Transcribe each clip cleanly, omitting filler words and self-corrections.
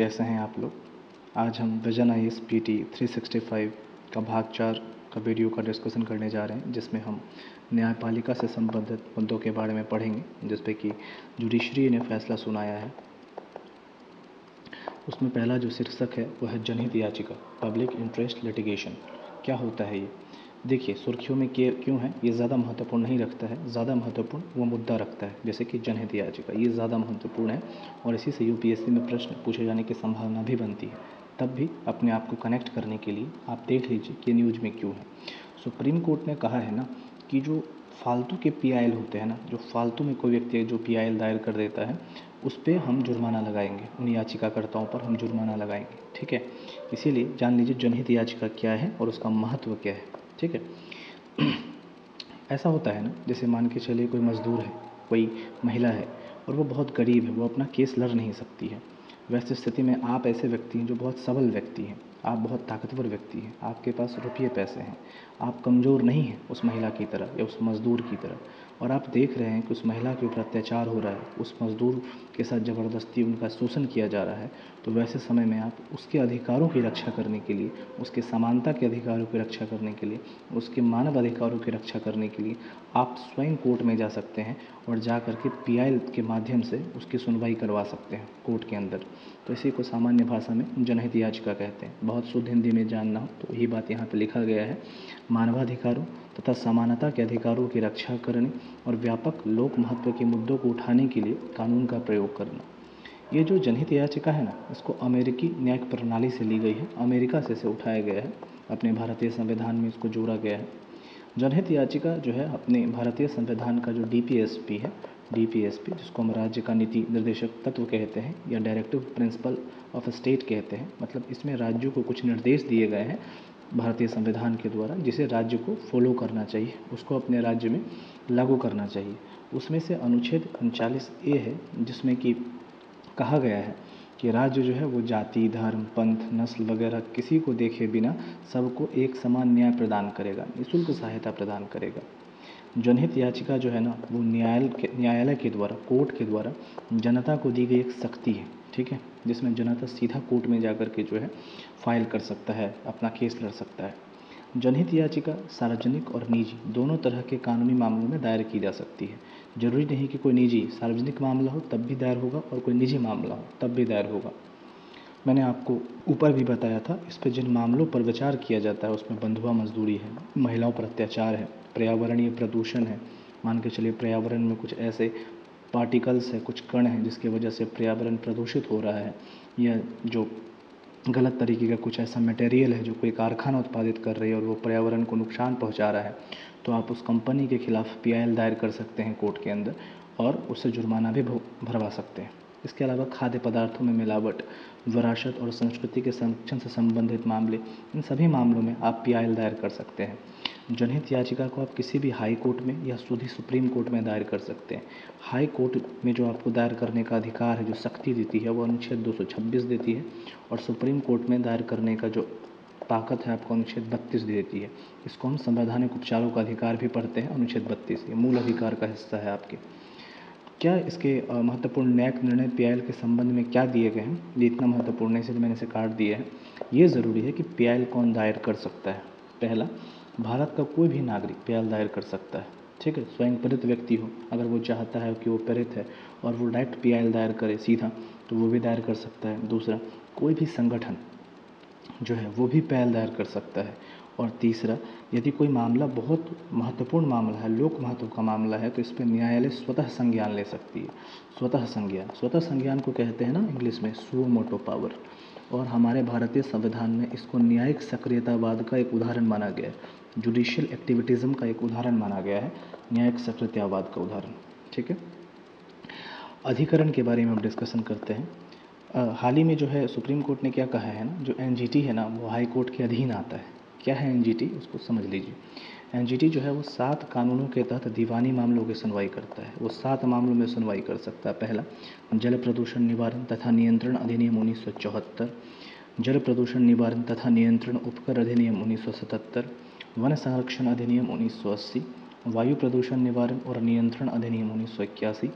कैसे हैं आप लोग। आज हम विजन IAS PT 365 का भाग 4 का वीडियो का डिस्कशन करने जा रहे हैं, जिसमें हम न्यायपालिका से संबंधित मुद्दों के बारे में पढ़ेंगे, जिस पे कि जुडिशरी ने फैसला सुनाया है। उसमें पहला जो शीर्षक है वो है जनहित याचिका, पब्लिक इंटरेस्ट लिटिगेशन। क्या होता है ये? देखिए, सुर्खियों में क्यों है ये ज़्यादा महत्वपूर्ण नहीं रखता है, ज़्यादा महत्वपूर्ण वो मुद्दा रखता है, जैसे कि जनहित याचिका, ये ज़्यादा महत्वपूर्ण है और इसी से UPSC में प्रश्न पूछे जाने की संभावना भी बनती है। तब भी अपने आप को कनेक्ट करने के लिए आप देख लीजिए कि न्यूज़ में क्यों है। सुप्रीम कोर्ट ने कहा है ना कि जो फालतू के PIL होते हैं ना, जो फालतू में कोई व्यक्ति जो PIL दायर कर देता है, उस पर हम जुर्माना लगाएंगे, उन याचिकाकर्ताओं पर हम जुर्माना लगाएंगे। ठीक है, इसीलिए जान लीजिए जनहित याचिका क्या है और उसका महत्व क्या है। ठीक है। ऐसा होता है ना, जैसे मान के चलिए कोई मज़दूर है, कोई महिला है और वो बहुत गरीब है, वो अपना केस लड़ नहीं सकती है। वैसी स्थिति में आप ऐसे व्यक्ति हैं जो बहुत सबल व्यक्ति हैं, आप बहुत ताकतवर व्यक्ति हैं, आपके पास रुपये पैसे हैं, आप कमज़ोर नहीं हैं उस महिला की तरह या उस मज़दूर की तरह, और आप देख रहे हैं कि उस महिला के ऊपर अत्याचार हो रहा है, उस मज़दूर के साथ ज़बरदस्ती उनका शोषण किया जा रहा है। तो वैसे समय में आप उसके अधिकारों की रक्षा करने के लिए, उसके समानता के अधिकारों की रक्षा करने के लिए, उसके मानव अधिकारों की रक्षा करने के लिए आप स्वयं कोर्ट में जा सकते हैं और जा कर के PIL के माध्यम से उसकी सुनवाई करवा सकते हैं कोर्ट के अंदर। तो इसी को सामान्य भाषा में जनहित याचिका कहते हैं। बहुत शुद्ध हिंदी में जानना हो तो यही बात यहाँ पर लिखा गया है। मानवाधिकारों तथा समानता के अधिकारों की रक्षा करने और व्यापक लोक महत्व के मुद्दों को उठाने के लिए कानून का प्रयोग करना। ये जो जनहित याचिका है ना, इसको अमेरिकी न्यायिक प्रणाली से ली गई है, अमेरिका से इसे उठाया गया है, अपने भारतीय संविधान में इसको जोड़ा गया है। जनहित याचिका जो है अपने भारतीय संविधान का जो DPSP है, DPSP जिसको हम राज्य का नीति निर्देशक तत्व कहते हैं या डायरेक्टिव प्रिंसिपल ऑफ स्टेट कहते हैं, मतलब इसमें राज्यों को कुछ निर्देश दिए गए हैं भारतीय संविधान के द्वारा, जिसे राज्य को फॉलो करना चाहिए, उसको अपने राज्य में लागू करना चाहिए। उसमें से अनुच्छेद 39A है, जिसमें कि कहा गया है कि राज्य जो है वो जाति, धर्म, पंथ, नस्ल वगैरह किसी को देखे बिना सबको एक समान न्याय प्रदान करेगा, निःशुल्क सहायता प्रदान करेगा। जनहित याचिका जो है ना, वो न्यायालय के द्वारा, कोर्ट के द्वारा जनता को दी गई एक शक्ति है। ठीक है, जिसमें जनता सीधा कोर्ट में जाकर के जो है फाइल कर सकता है, अपना केस लड़ सकता है। जनहित याचिका सार्वजनिक और निजी दोनों तरह के कानूनी मामलों में दायर की जा सकती है। जरूरी नहीं कि कोई निजी सार्वजनिक मामला हो तब भी दायर होगा और कोई निजी मामला हो तब भी दायर होगा। मैंने आपको ऊपर भी बताया था, इस पर जिन मामलों पर विचार किया जाता है उसमें बंधुआ मजदूरी है, महिलाओं पर अत्याचार है, पर्यावरणीय प्रदूषण है। मान के चलिए पर्यावरण में कुछ ऐसे पार्टिकल्स है, कुछ कण हैं जिसकी वजह से पर्यावरण प्रदूषित हो रहा है, या जो गलत तरीके का कुछ ऐसा मटेरियल है जो कोई कारखाना उत्पादित कर रही है और वो पर्यावरण को नुकसान पहुंचा रहा है, तो आप उस कंपनी के खिलाफ PIL दायर कर सकते हैं कोर्ट के अंदर और उससे जुर्माना भी भरवा सकते हैं। इसके अलावा खाद्य पदार्थों में मिलावट, विरासत और संस्कृति के संरक्षण से संबंधित मामले, इन सभी मामलों में आप PIL दायर कर सकते हैं। जनहित याचिका को आप किसी भी हाई कोर्ट में या सीधे सुप्रीम कोर्ट में दायर कर सकते हैं। हाई कोर्ट में जो आपको दायर करने का अधिकार है, जो शक्ति देती है, वो अनुच्छेद 226 देती है, और सुप्रीम कोर्ट में दायर करने का जो ताकत है आपको अनुच्छेद 32 देती है। इसको हम संवैधानिक उपचारों का अधिकार भी पढ़ते हैं, अनुच्छेद 32, ये मूल अधिकार का हिस्सा है आपके। क्या इसके महत्वपूर्ण न्यायिक निर्णय PIL के संबंध में क्या दिए गए हैं, ये इतना महत्वपूर्ण है इसलिए मैंने इसे काट दिया है। ये ज़रूरी है कि PIL कौन दायर कर सकता है। पहला, भारत का कोई भी नागरिक PIL दायर कर सकता है। ठीक है, स्वयं प्रेरित व्यक्ति हो, अगर वो चाहता है कि वो प्रेरित है और वो डायरेक्ट PIL दायर करे सीधा, तो वो भी दायर कर सकता है। दूसरा, कोई भी संगठन जो है वो भी PIL दायर कर सकता है। और तीसरा, यदि कोई मामला बहुत महत्वपूर्ण मामला है, लोक महत्व का मामला है, तो इस पर न्यायालय स्वतः संज्ञान ले सकती है। स्वतः संज्ञान को कहते हैं ना इंग्लिश में सुओ मोटो पावर, और हमारे भारतीय संविधान में इसको न्यायिक सक्रियतावाद का एक उदाहरण माना गया है, जुडिशियल एक्टिविटीज़म का एक उदाहरण माना गया है, न्यायिक सक्रियतावाद का उदाहरण। ठीक है, अधिकरण के बारे में हम डिस्कशन करते हैं। हाल ही में जो है सुप्रीम कोर्ट ने क्या कहा है ना, जो NGT है ना, वो हाई कोर्ट के अधीन आता है। क्या है NGT, उसको समझ लीजिए। NGT जो है वो 7 कानूनों के तहत दीवानी मामलों की सुनवाई करता है। वो 7 मामलों में सुनवाई कर सकता है। पहला, जल प्रदूषण निवारण तथा नियंत्रण अधिनियम 1974, जल प्रदूषण निवारण तथा नियंत्रण उपकर अधिनियम 1977, वन संरक्षण अधिनियम 1980, वायु प्रदूषण निवारण और नियंत्रण अधिनियम 1981,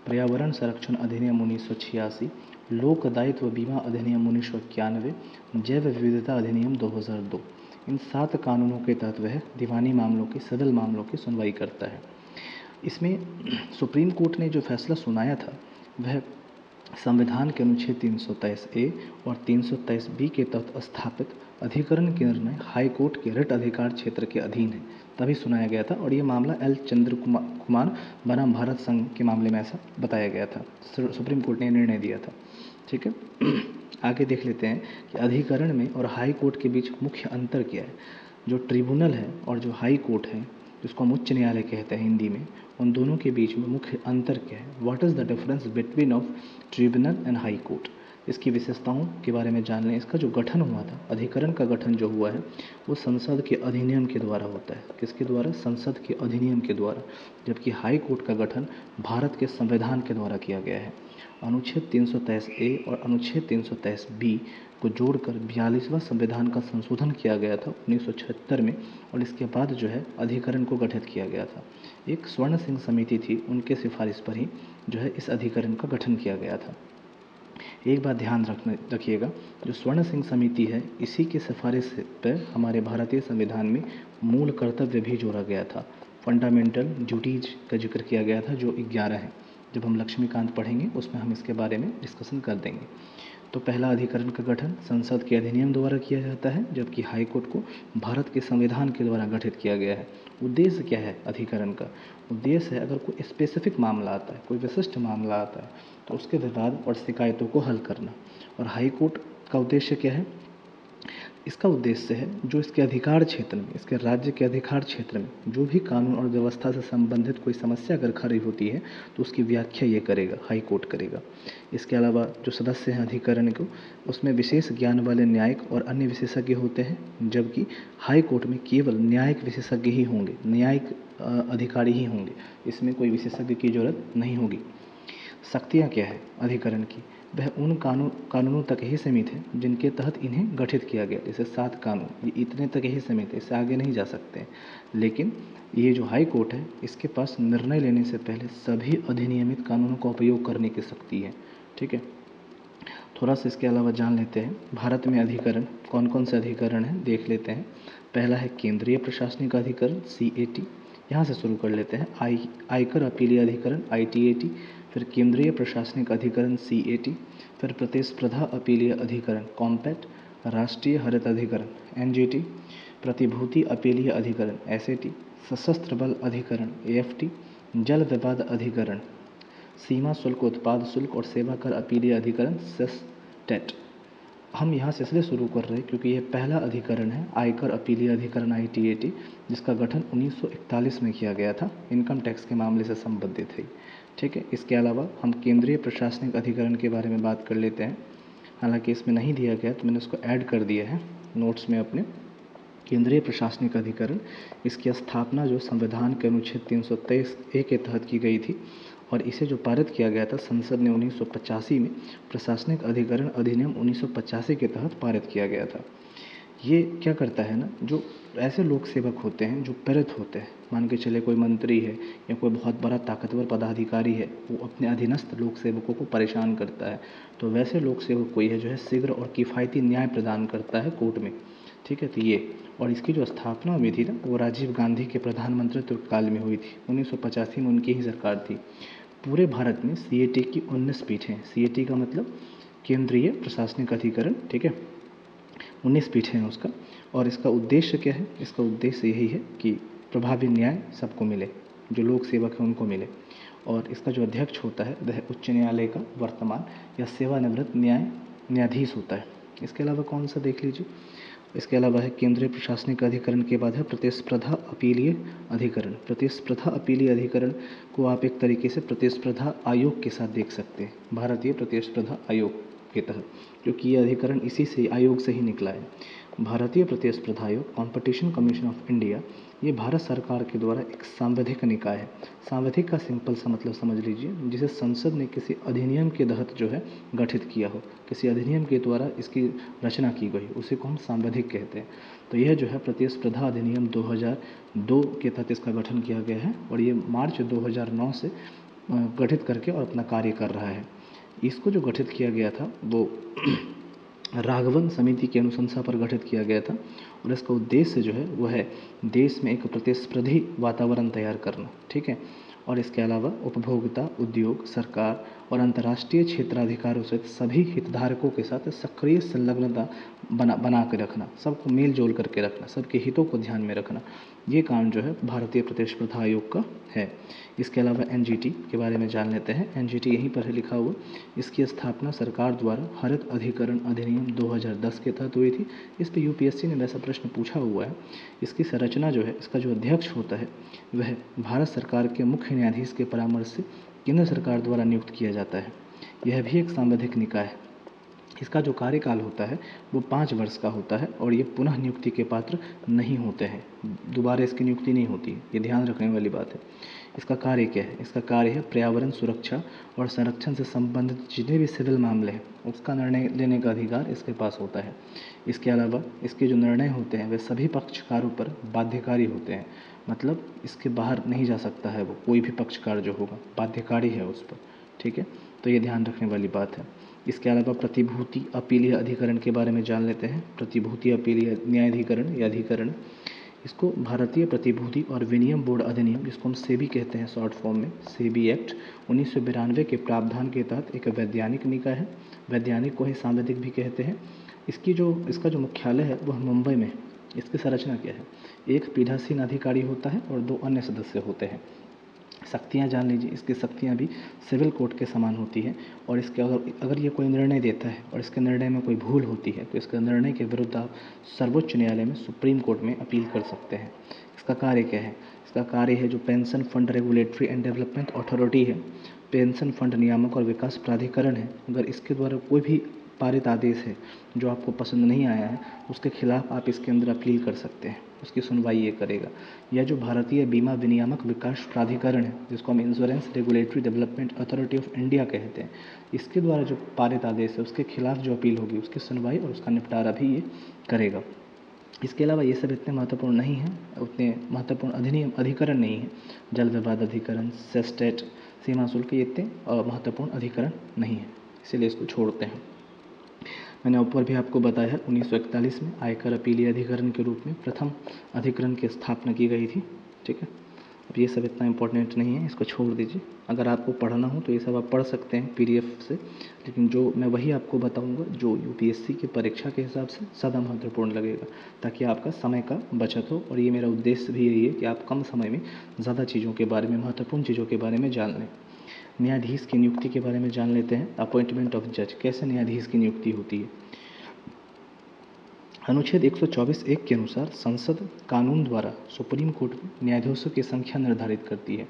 पर्यावरण संरक्षण अधिनियम 1986, लोक दायित्व बीमा अधिनियम 1991, जैव विविधता अधिनियम 2002। इन 7 कानूनों के तहत वह दीवानी मामलों के सिविल मामलों की सुनवाई करता है। इसमें सुप्रीम कोर्ट ने जो फैसला सुनाया था वह संविधान के अनुच्छेद 323A और 323B के तहत स्थापित अधिकरण के निर्णय हाई कोर्ट के रिट अधिकार क्षेत्र के अधीन है, तभी सुनाया गया था। और ये मामला एल चंद्र कुमार बनाम भारत संघ के मामले में ऐसा बताया गया था, सुप्रीम कोर्ट ने निर्णय दिया था। ठीक है, आगे देख लेते हैं कि अधिकरण में और हाई कोर्ट के बीच मुख्य अंतर क्या है। जो ट्रिब्यूनल है और जो हाई कोर्ट है, जिसको हम उच्च न्यायालय कहते हैं हिंदी में, उन दोनों के बीच में मुख्य अंतर क्या है। What is the difference between of tribunal and high court. इसकी विशेषताओं के बारे में जान लें। इसका जो गठन हुआ था, अधिकरण का गठन जो हुआ है वो संसद के अधिनियम के द्वारा होता है। किसके द्वारा? संसद के अधिनियम के द्वारा। जबकि हाई कोर्ट का गठन भारत के संविधान के द्वारा किया गया है। अनुच्छेद 323A और अनुच्छेद 323B को जोड़कर 42वां संविधान का संशोधन किया गया था 1976 में, और इसके बाद जो है अधिकरण को गठित किया गया था। एक स्वर्ण सिंह समिति थी, उनके सिफारिश पर ही जो है इस अधिकरण का गठन किया गया था। एक बात ध्यान रखिएगा, जो स्वर्ण सिंह समिति है, इसी की सिफारिश पर हमारे भारतीय संविधान में मूल कर्तव्य भी जोड़ा गया था। फंडामेंटल ड्यूटीज का जिक्र किया गया था, जो 11 है। जब हम लक्ष्मीकांत पढ़ेंगे उसमें हम इसके बारे में डिस्कशन कर देंगे। तो पहला अधिकरण का गठन संसद के अधिनियम द्वारा किया जाता है, जबकि हाई कोर्ट को भारत के संविधान के द्वारा गठित किया गया है। उद्देश्य क्या है अधिकरण का? उद्देश्य है अगर कोई स्पेसिफिक मामला आता है, कोई विशिष्ट मामला आता है, तो उसके विवाद और शिकायतों को हल करना। और हाई कोर्ट का उद्देश्य क्या है? इसका उद्देश्य है जो इसके अधिकार क्षेत्र में, इसके राज्य के अधिकार क्षेत्र में जो भी कानून और व्यवस्था से संबंधित कोई समस्या अगर खड़ी होती है तो उसकी व्याख्या ये करेगा, हाई कोर्ट करेगा। इसके अलावा जो सदस्य हैं अधिकरण को, उसमें विशेष ज्ञान वाले न्यायिक और अन्य विशेषज्ञ होते हैं, जबकि हाई कोर्ट में केवल न्यायिक विशेषज्ञ ही होंगे, न्यायिक अधिकारी ही होंगे। इसमें कोई विशेषज्ञ की जरूरत नहीं होगी। शक्तियाँ क्या है अधिकरण की? वह उन कानूनों तक ही सीमित है जिनके तहत इन्हें गठित किया गया। जैसे 7 कानून, ये इतने तक ही सीमित है, इससे आगे नहीं जा सकते। लेकिन ये जो हाई कोर्ट है, इसके पास निर्णय लेने से पहले सभी अधिनियमित कानूनों का उपयोग करने की शक्ति है। ठीक है, थोड़ा सा इसके अलावा जान लेते हैं भारत में अधिकरण कौन कौन से अधिकरण हैं, देख लेते हैं। पहला है केंद्रीय प्रशासनिक अधिकरण CAT, यहाँ से शुरू कर लेते हैं। आयकर अपीलीय अधिकरण ITAT, फिर केंद्रीय प्रशासनिक अधिकरण CAT, फिर प्रतिस्पर्धा अपीलीय अधिकरण कॉम्पैट, राष्ट्रीय हरित अधिकरण NGT, प्रतिभूति अपीलीय अधिकरण SAT, सशस्त्र बल अधिकरण AFT, जल विवाद अधिकरण, सीमा शुल्क, उत्पाद शुल्क और सेवा कर अपीलीय अधिकरण SESTAT। हम यहाँ से इसलिए शुरू कर रहे हैं क्योंकि यह पहला अधिकरण है, आयकर अपीलीय अधिकरण ITAT, जिसका गठन 1941 में किया गया था, इनकम टैक्स के मामले से संबंधित है। ठीक है, इसके अलावा हम केंद्रीय प्रशासनिक अधिकरण के बारे में बात कर लेते हैं। हालांकि इसमें नहीं दिया गया तो मैंने उसको ऐड कर दिया है नोट्स में अपने। केंद्रीय प्रशासनिक अधिकरण, इसकी स्थापना जो संविधान के अनुच्छेद 323A के तहत की गई थी, और इसे जो पारित किया गया था संसद ने 1985 में, प्रशासनिक अधिकरण अधिनियम 1985 के तहत पारित किया गया था। ये क्या करता है ना, जो ऐसे लोक सेवक होते हैं जो प्रेरित होते हैं, मान के चले कोई मंत्री है या कोई बहुत बड़ा ताकतवर पदाधिकारी है, वो अपने अधीनस्थ लोक सेवकों को परेशान करता है, तो वैसे लोक सेवक कोई है जो है शीघ्र और किफ़ायती न्याय प्रदान करता है कोर्ट में। ठीक है, तो ये, और इसकी जो स्थापना हुई थी ना, वो राजीव गांधी के प्रधानमंत्रित्व काल में हुई थी। 1985 में उनकी ही सरकार थी। पूरे भारत में CAT की 19 पीठें हैं। CAT का मतलब केंद्रीय प्रशासनिक अधिकरण। ठीक है, 19 पीठें हैं उसका। और इसका उद्देश्य क्या है? इसका उद्देश्य यही है कि प्रभावी न्याय सबको मिले, जो लोक सेवक हैं उनको मिले। और इसका जो अध्यक्ष होता है वह उच्च न्यायालय का वर्तमान या सेवानिवृत्त न्यायाधीश होता है। इसके अलावा कौन सा देख लीजिए, इसके अलावा है केंद्रीय प्रशासनिक अधिकरण के बाद है प्रतिस्पर्धा अपीलीय अधिकरण। प्रतिस्पर्धा अपीलीय अधिकरण को आप एक तरीके से प्रतिस्पर्धा आयोग के साथ देख सकते हैं, भारतीय प्रतिस्पर्धा आयोग के तहत, क्योंकि ये अधिकरण इसी से, आयोग से ही निकला है। भारतीय प्रतिस्पर्धा आयोग, कॉम्पिटिशन कमीशन ऑफ इंडिया, ये भारत सरकार के द्वारा एक सांविधिक निकाय है। सांविधिक का सिंपल सा मतलब समझ लीजिए, जिसे संसद ने किसी अधिनियम के तहत जो है गठित किया हो, किसी अधिनियम के द्वारा इसकी रचना की गई, उसी को हम सांविधिक कहते हैं। तो यह जो है प्रतिस्पर्धा अधिनियम 2002 के तहत इसका गठन किया गया है, और ये मार्च 2009 से गठित करके और अपना कार्य कर रहा है। इसको जो गठित किया गया था वो राघवन समिति की अनुशंसा पर गठित किया गया था और इसका उद्देश्य जो है वो है देश में एक प्रतिस्पर्धी वातावरण तैयार करना, ठीक है। और इसके अलावा उपभोक्ता, उद्योग, सरकार और अंतर्राष्ट्रीय क्षेत्राधिकारों सहित सभी हितधारकों के साथ सक्रिय संलग्नता बना के रखना, सबको मेल जोल करके रखना, सबके हितों को ध्यान में रखना, ये काम जो है भारतीय प्रतिस्पर्धा आयोग का है। इसके अलावा एनजीटी के बारे में जान लेते हैं। एनजीटी यहीं पर है लिखा हुआ। इसकी स्थापना सरकार द्वारा हरित अधिकरण अधिनियम 2010 के तहत हुई थी। इस पर यूपीएससी ने वैसा प्रश्न पूछा हुआ है। इसकी संरचना जो है, इसका जो अध्यक्ष होता है वह भारत सरकार के मुख्य न्यायाधीश के परामर्श से केंद्र सरकार द्वारा नियुक्त किया जाता है। यह भी एक सांविधिक निकाय है। इसका जो कार्यकाल होता है वो 5 वर्ष का होता है और ये पुनः नियुक्ति के पात्र नहीं होते हैं, दोबारा इसकी नियुक्ति नहीं होती, ये ध्यान रखने वाली बात है। इसका कार्य क्या है? इसका कार्य है पर्यावरण सुरक्षा और संरक्षण से संबंधित जितने भी सिविल मामले हैं उसका निर्णय लेने का अधिकार इसके पास होता है। इसके अलावा इसके जो निर्णय होते हैं वे सभी पक्षकारों पर बाध्यकारी होते हैं, मतलब इसके बाहर नहीं जा सकता है वो, कोई भी पक्षकार जो होगा बाध्यकारी है उस पर, ठीक है। तो ये ध्यान रखने वाली बात है। इसके अलावा प्रतिभूति अपीलीय अधिकरण के बारे में जान लेते हैं। प्रतिभूति अपीलीय न्यायाधिकरण या अधिकरण, इसको भारतीय प्रतिभूति और विनिमय बोर्ड अधिनियम, जिसको हम सेबी कहते हैं शॉर्ट फॉर्म में, सेबी एक्ट 1992 के प्रावधान के तहत एक वैधानिक निकाय है। वैधानिक को ही सांविधिक भी कहते हैं। इसका जो मुख्यालय है वह मुंबई में। इसकी संरचना क्या है? एक पीठासीन अधिकारी होता है और 2 अन्य सदस्य होते हैं। शक्तियाँ जान लीजिए। इसकी शक्तियाँ भी सिविल कोर्ट के समान होती हैं और इसके अगर ये कोई निर्णय देता है और इसके निर्णय में कोई भूल होती है तो इसके निर्णय के विरुद्ध आप सर्वोच्च न्यायालय में, सुप्रीम कोर्ट में अपील कर सकते हैं। इसका कार्य क्या है? इसका कार्य है जो pension fund regulatory and development authority है, पेंशन फंड नियामक और विकास प्राधिकरण है, अगर इसके द्वारा कोई भी पारित आदेश है जो आपको पसंद नहीं आया है उसके खिलाफ आप इसके अंदर अपील कर सकते हैं, उसकी सुनवाई ये करेगा। या जो भारतीय बीमा विनियामक विकास प्राधिकरण है, जिसको हम insurance regulatory development authority of India कहते हैं, इसके द्वारा जो पारित आदेश है उसके खिलाफ जो अपील होगी उसकी सुनवाई और उसका निपटारा भी ये करेगा। इसके अलावा ये सब इतने महत्वपूर्ण नहीं हैं, उतने महत्वपूर्ण अधिकरण नहीं है। जल विवाद अधिकरण, सेस्टेट, सीमा शुल्क, ये इतने महत्वपूर्ण अधिकरण नहीं है, इसीलिए इसको छोड़ते हैं। मैंने ऊपर भी आपको बताया है 1941 में आयकर अपीलीय अधिकरण के रूप में प्रथम अधिकरण की स्थापना की गई थी, ठीक है। अब ये सब इतना इम्पोर्टेंट नहीं है, इसको छोड़ दीजिए। अगर आपको पढ़ना हो तो ये सब आप पढ़ सकते हैं पीडीएफ से, लेकिन जो मैं वही आपको बताऊंगा जो यूपीएससी की परीक्षा के हिसाब से ज़्यादा महत्वपूर्ण लगेगा, ताकि आपका समय का बचत हो। और ये मेरा उद्देश्य भी यही है कि आप कम समय में ज़्यादा चीज़ों के बारे में, महत्वपूर्ण चीज़ों के बारे में जान लें। न्यायाधीश की नियुक्ति के बारे में जान लेते हैं। अपॉइंटमेंट ऑफ जज, कैसे न्यायाधीश की नियुक्ति होती है। अनुच्छेद 124(1) के अनुसार संसद कानून द्वारा सुप्रीम कोर्ट में न्यायाधीशों की संख्या निर्धारित करती है।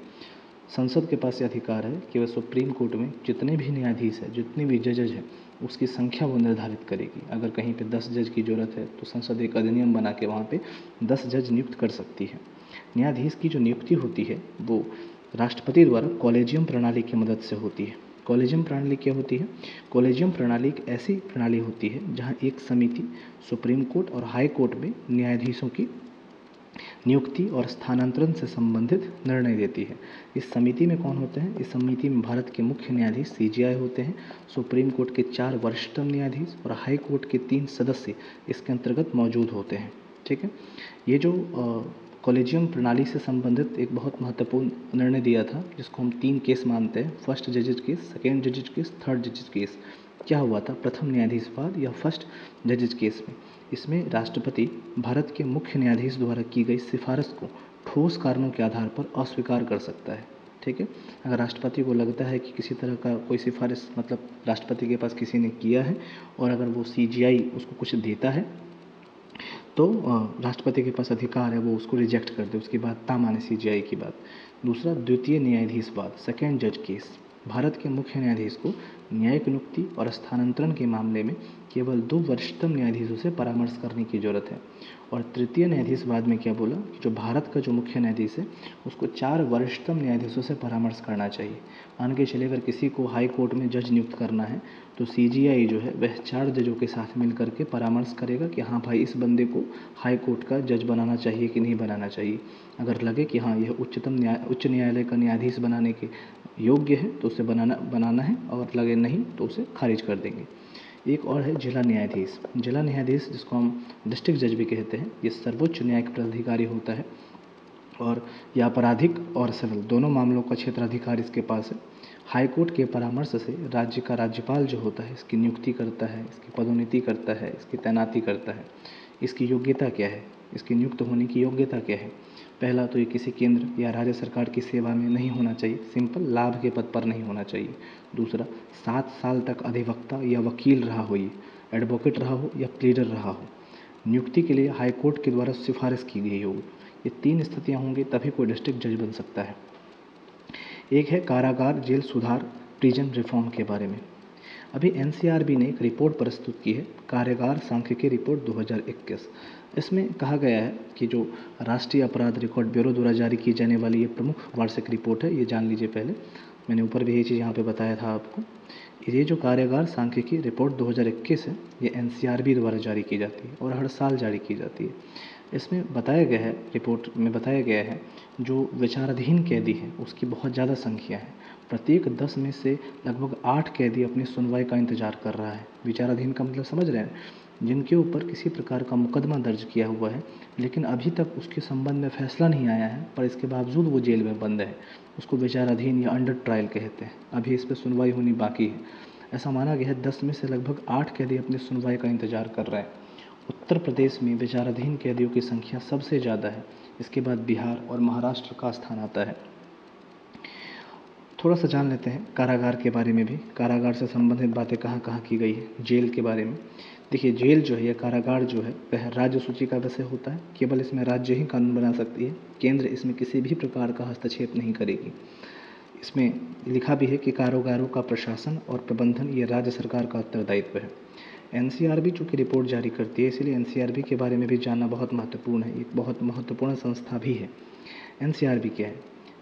संसद के पास ये अधिकार है कि वह सुप्रीम कोर्ट में जितने भी न्यायाधीश हैं, जितने भी जजेज हैं, उसकी संख्या वो निर्धारित करेगी। अगर कहीं पे 10 जज की ज़रूरत है तो संसद एक अधिनियम बना के वहाँ पे 10 जज नियुक्त कर सकती है। न्यायाधीश की जो नियुक्ति होती है वो राष्ट्रपति द्वारा कॉलेजियम प्रणाली की मदद से होती है। कॉलेजियम प्रणाली क्या होती है? कॉलेजियम प्रणाली एक ऐसी प्रणाली होती है जहाँ एक समिति सुप्रीम कोर्ट और हाई कोर्ट में न्यायाधीशों की नियुक्ति और स्थानांतरण से संबंधित निर्णय देती है। इस समिति में कौन होते हैं? इस समिति में भारत के मुख्य न्यायाधीश सीजेआई होते हैं, सुप्रीम कोर्ट के 4 वरिष्ठतम न्यायाधीश और हाई कोर्ट के 3 सदस्य इसके अंतर्गत मौजूद होते हैं, ठीक है। ये जो कॉलेजियम प्रणाली से संबंधित एक बहुत महत्वपूर्ण निर्णय दिया था, जिसको हम 3 केस मानते हैं, फर्स्ट जजेज केस, सेकेंड जजेज केस, थर्ड जजेज केस। क्या हुआ था? प्रथम न्यायाधीशवाद या फर्स्ट जजेज केस में इसमें राष्ट्रपति भारत के मुख्य न्यायाधीश द्वारा की गई सिफारिश को ठोस कारणों के आधार पर अस्वीकार कर सकता है, ठीक है। अगर राष्ट्रपति को लगता है कि किसी तरह का कोई सिफारिश, मतलब राष्ट्रपति के पास किसी ने किया है और अगर वो सीजीआई उसको कुछ देता है तो राष्ट्रपति के पास अधिकार है वो उसको रिजेक्ट कर दे, उसकी बात ना माने सीजीआई की बात। दूसरा, द्वितीय न्यायाधीशवाद, सेकेंड जज केस। भारत के मुख्य न्यायाधीश को न्यायिक नियुक्ति और स्थानांतरण के मामले में केवल 2 वरिष्ठतम न्यायाधीशों से परामर्श करने की जरूरत है। और तृतीय न्यायाधीशवाद में क्या बोला कि जो भारत का जो मुख्य न्यायाधीश है उसको 4 वरिष्ठतम न्यायाधीशों से परामर्श करना चाहिए। मान के चलिए अगर किसी को हाई कोर्ट में जज नियुक्त करना है तो सीजीआई जो है वह 4 जजों के साथ मिल करके परामर्श करेगा कि हाँ भाई, इस बंदे को हाई कोर्ट का जज बनाना चाहिए कि नहीं बनाना चाहिए। अगर लगे कि हाँ यह उच्च न्यायालय का न्यायाधीश बनाने के योग्य है तो उसे बनाना है, और लगे नहीं तो उसे खारिज कर देंगे। एक और है जिला न्यायाधीश। जिला न्यायाधीश, जिसको हम डिस्ट्रिक्ट जज भी कहते हैं, ये सर्वोच्च न्यायिक प्राधिकारी होता है और यह आपराधिक और सिविल दोनों मामलों का क्षेत्राधिकार इसके पास है। हाईकोर्ट के परामर्श से राज्य का राज्यपाल जो होता है इसकी नियुक्ति करता है, इसकी पदोन्नति करता है, इसकी तैनाती करता है। इसकी योग्यता क्या है, इसकी नियुक्त होने की योग्यता क्या है? पहला तो ये किसी केंद्र या राज्य सरकार की सेवा में नहीं होना चाहिए, सिंपल लाभ के पद पर नहीं होना चाहिए। दूसरा, 7 साल तक अधिवक्ता या वकील रहा हो, ये एडवोकेट रहा हो या प्लीडर रहा हो। नियुक्ति के लिए हाईकोर्ट के द्वारा सिफारिश की गई होगी। ये 3 स्थितियाँ होंगी तभी कोई डिस्ट्रिक्ट जज बन सकता है। एक है कारागार जेल सुधार, प्रिजन रिफॉर्म के बारे में। अभी एनसीआरबी ने एक रिपोर्ट प्रस्तुत की है, कारागार सांख्यिकी रिपोर्ट 2021। इसमें कहा गया है कि जो राष्ट्रीय अपराध रिकॉर्ड ब्यूरो द्वारा जारी की जाने वाली ये प्रमुख वार्षिक रिपोर्ट है, ये जान लीजिए पहले, मैंने ऊपर भी ये चीज़ यहाँ पे बताया था आपको। ये जो कारागार सांख्यिकी रिपोर्ट 2021 है, ये एनसीआरबी द्वारा जारी की जाती है और हर साल जारी की जाती है। इसमें बताया गया है, रिपोर्ट में बताया गया है, जो विचाराधीन कैदी हैं उसकी बहुत ज़्यादा संख्या है। प्रत्येक 10 में से लगभग 8 कैदी अपनी सुनवाई का इंतज़ार कर रहा है। विचाराधीन का मतलब समझ रहे हैं, जिनके ऊपर किसी प्रकार का मुकदमा दर्ज किया हुआ है लेकिन अभी तक उसके संबंध में फैसला नहीं आया है, पर इसके बावजूद वो जेल में बंद है। उसको विचाराधीन या अंडर ट्रायल कहते हैं। अभी इस पर सुनवाई होनी बाकी है। ऐसा माना गया है 10 में से लगभग 8 कैदी अपनी सुनवाई का इंतज़ार कर रहे हैं। उत्तर प्रदेश में विचाराधीन कैदियों की संख्या सबसे ज़्यादा है। इसके बाद बिहार और महाराष्ट्र का स्थान आता है। थोड़ा सा जान लेते हैं कारागार के बारे में भी। कारागार से संबंधित बातें कहाँ कहाँ की गई है। जेल के बारे में देखिए, जेल जो है या कारागार जो है वह राज्य सूची का विषय होता है। केवल इसमें राज्य ही कानून बना सकती है, केंद्र इसमें किसी भी प्रकार का हस्तक्षेप नहीं करेगी। इसमें लिखा भी है कि कारागारों का प्रशासन और प्रबंधन ये राज्य सरकार का उत्तरदायित्व है। एनसीआरबी चूँकि रिपोर्ट जारी करती है, इसलिए एनसीआरबी के बारे में भी जानना बहुत महत्वपूर्ण है। एक बहुत महत्वपूर्ण संस्था भी है। एनसीआरबी क्या है?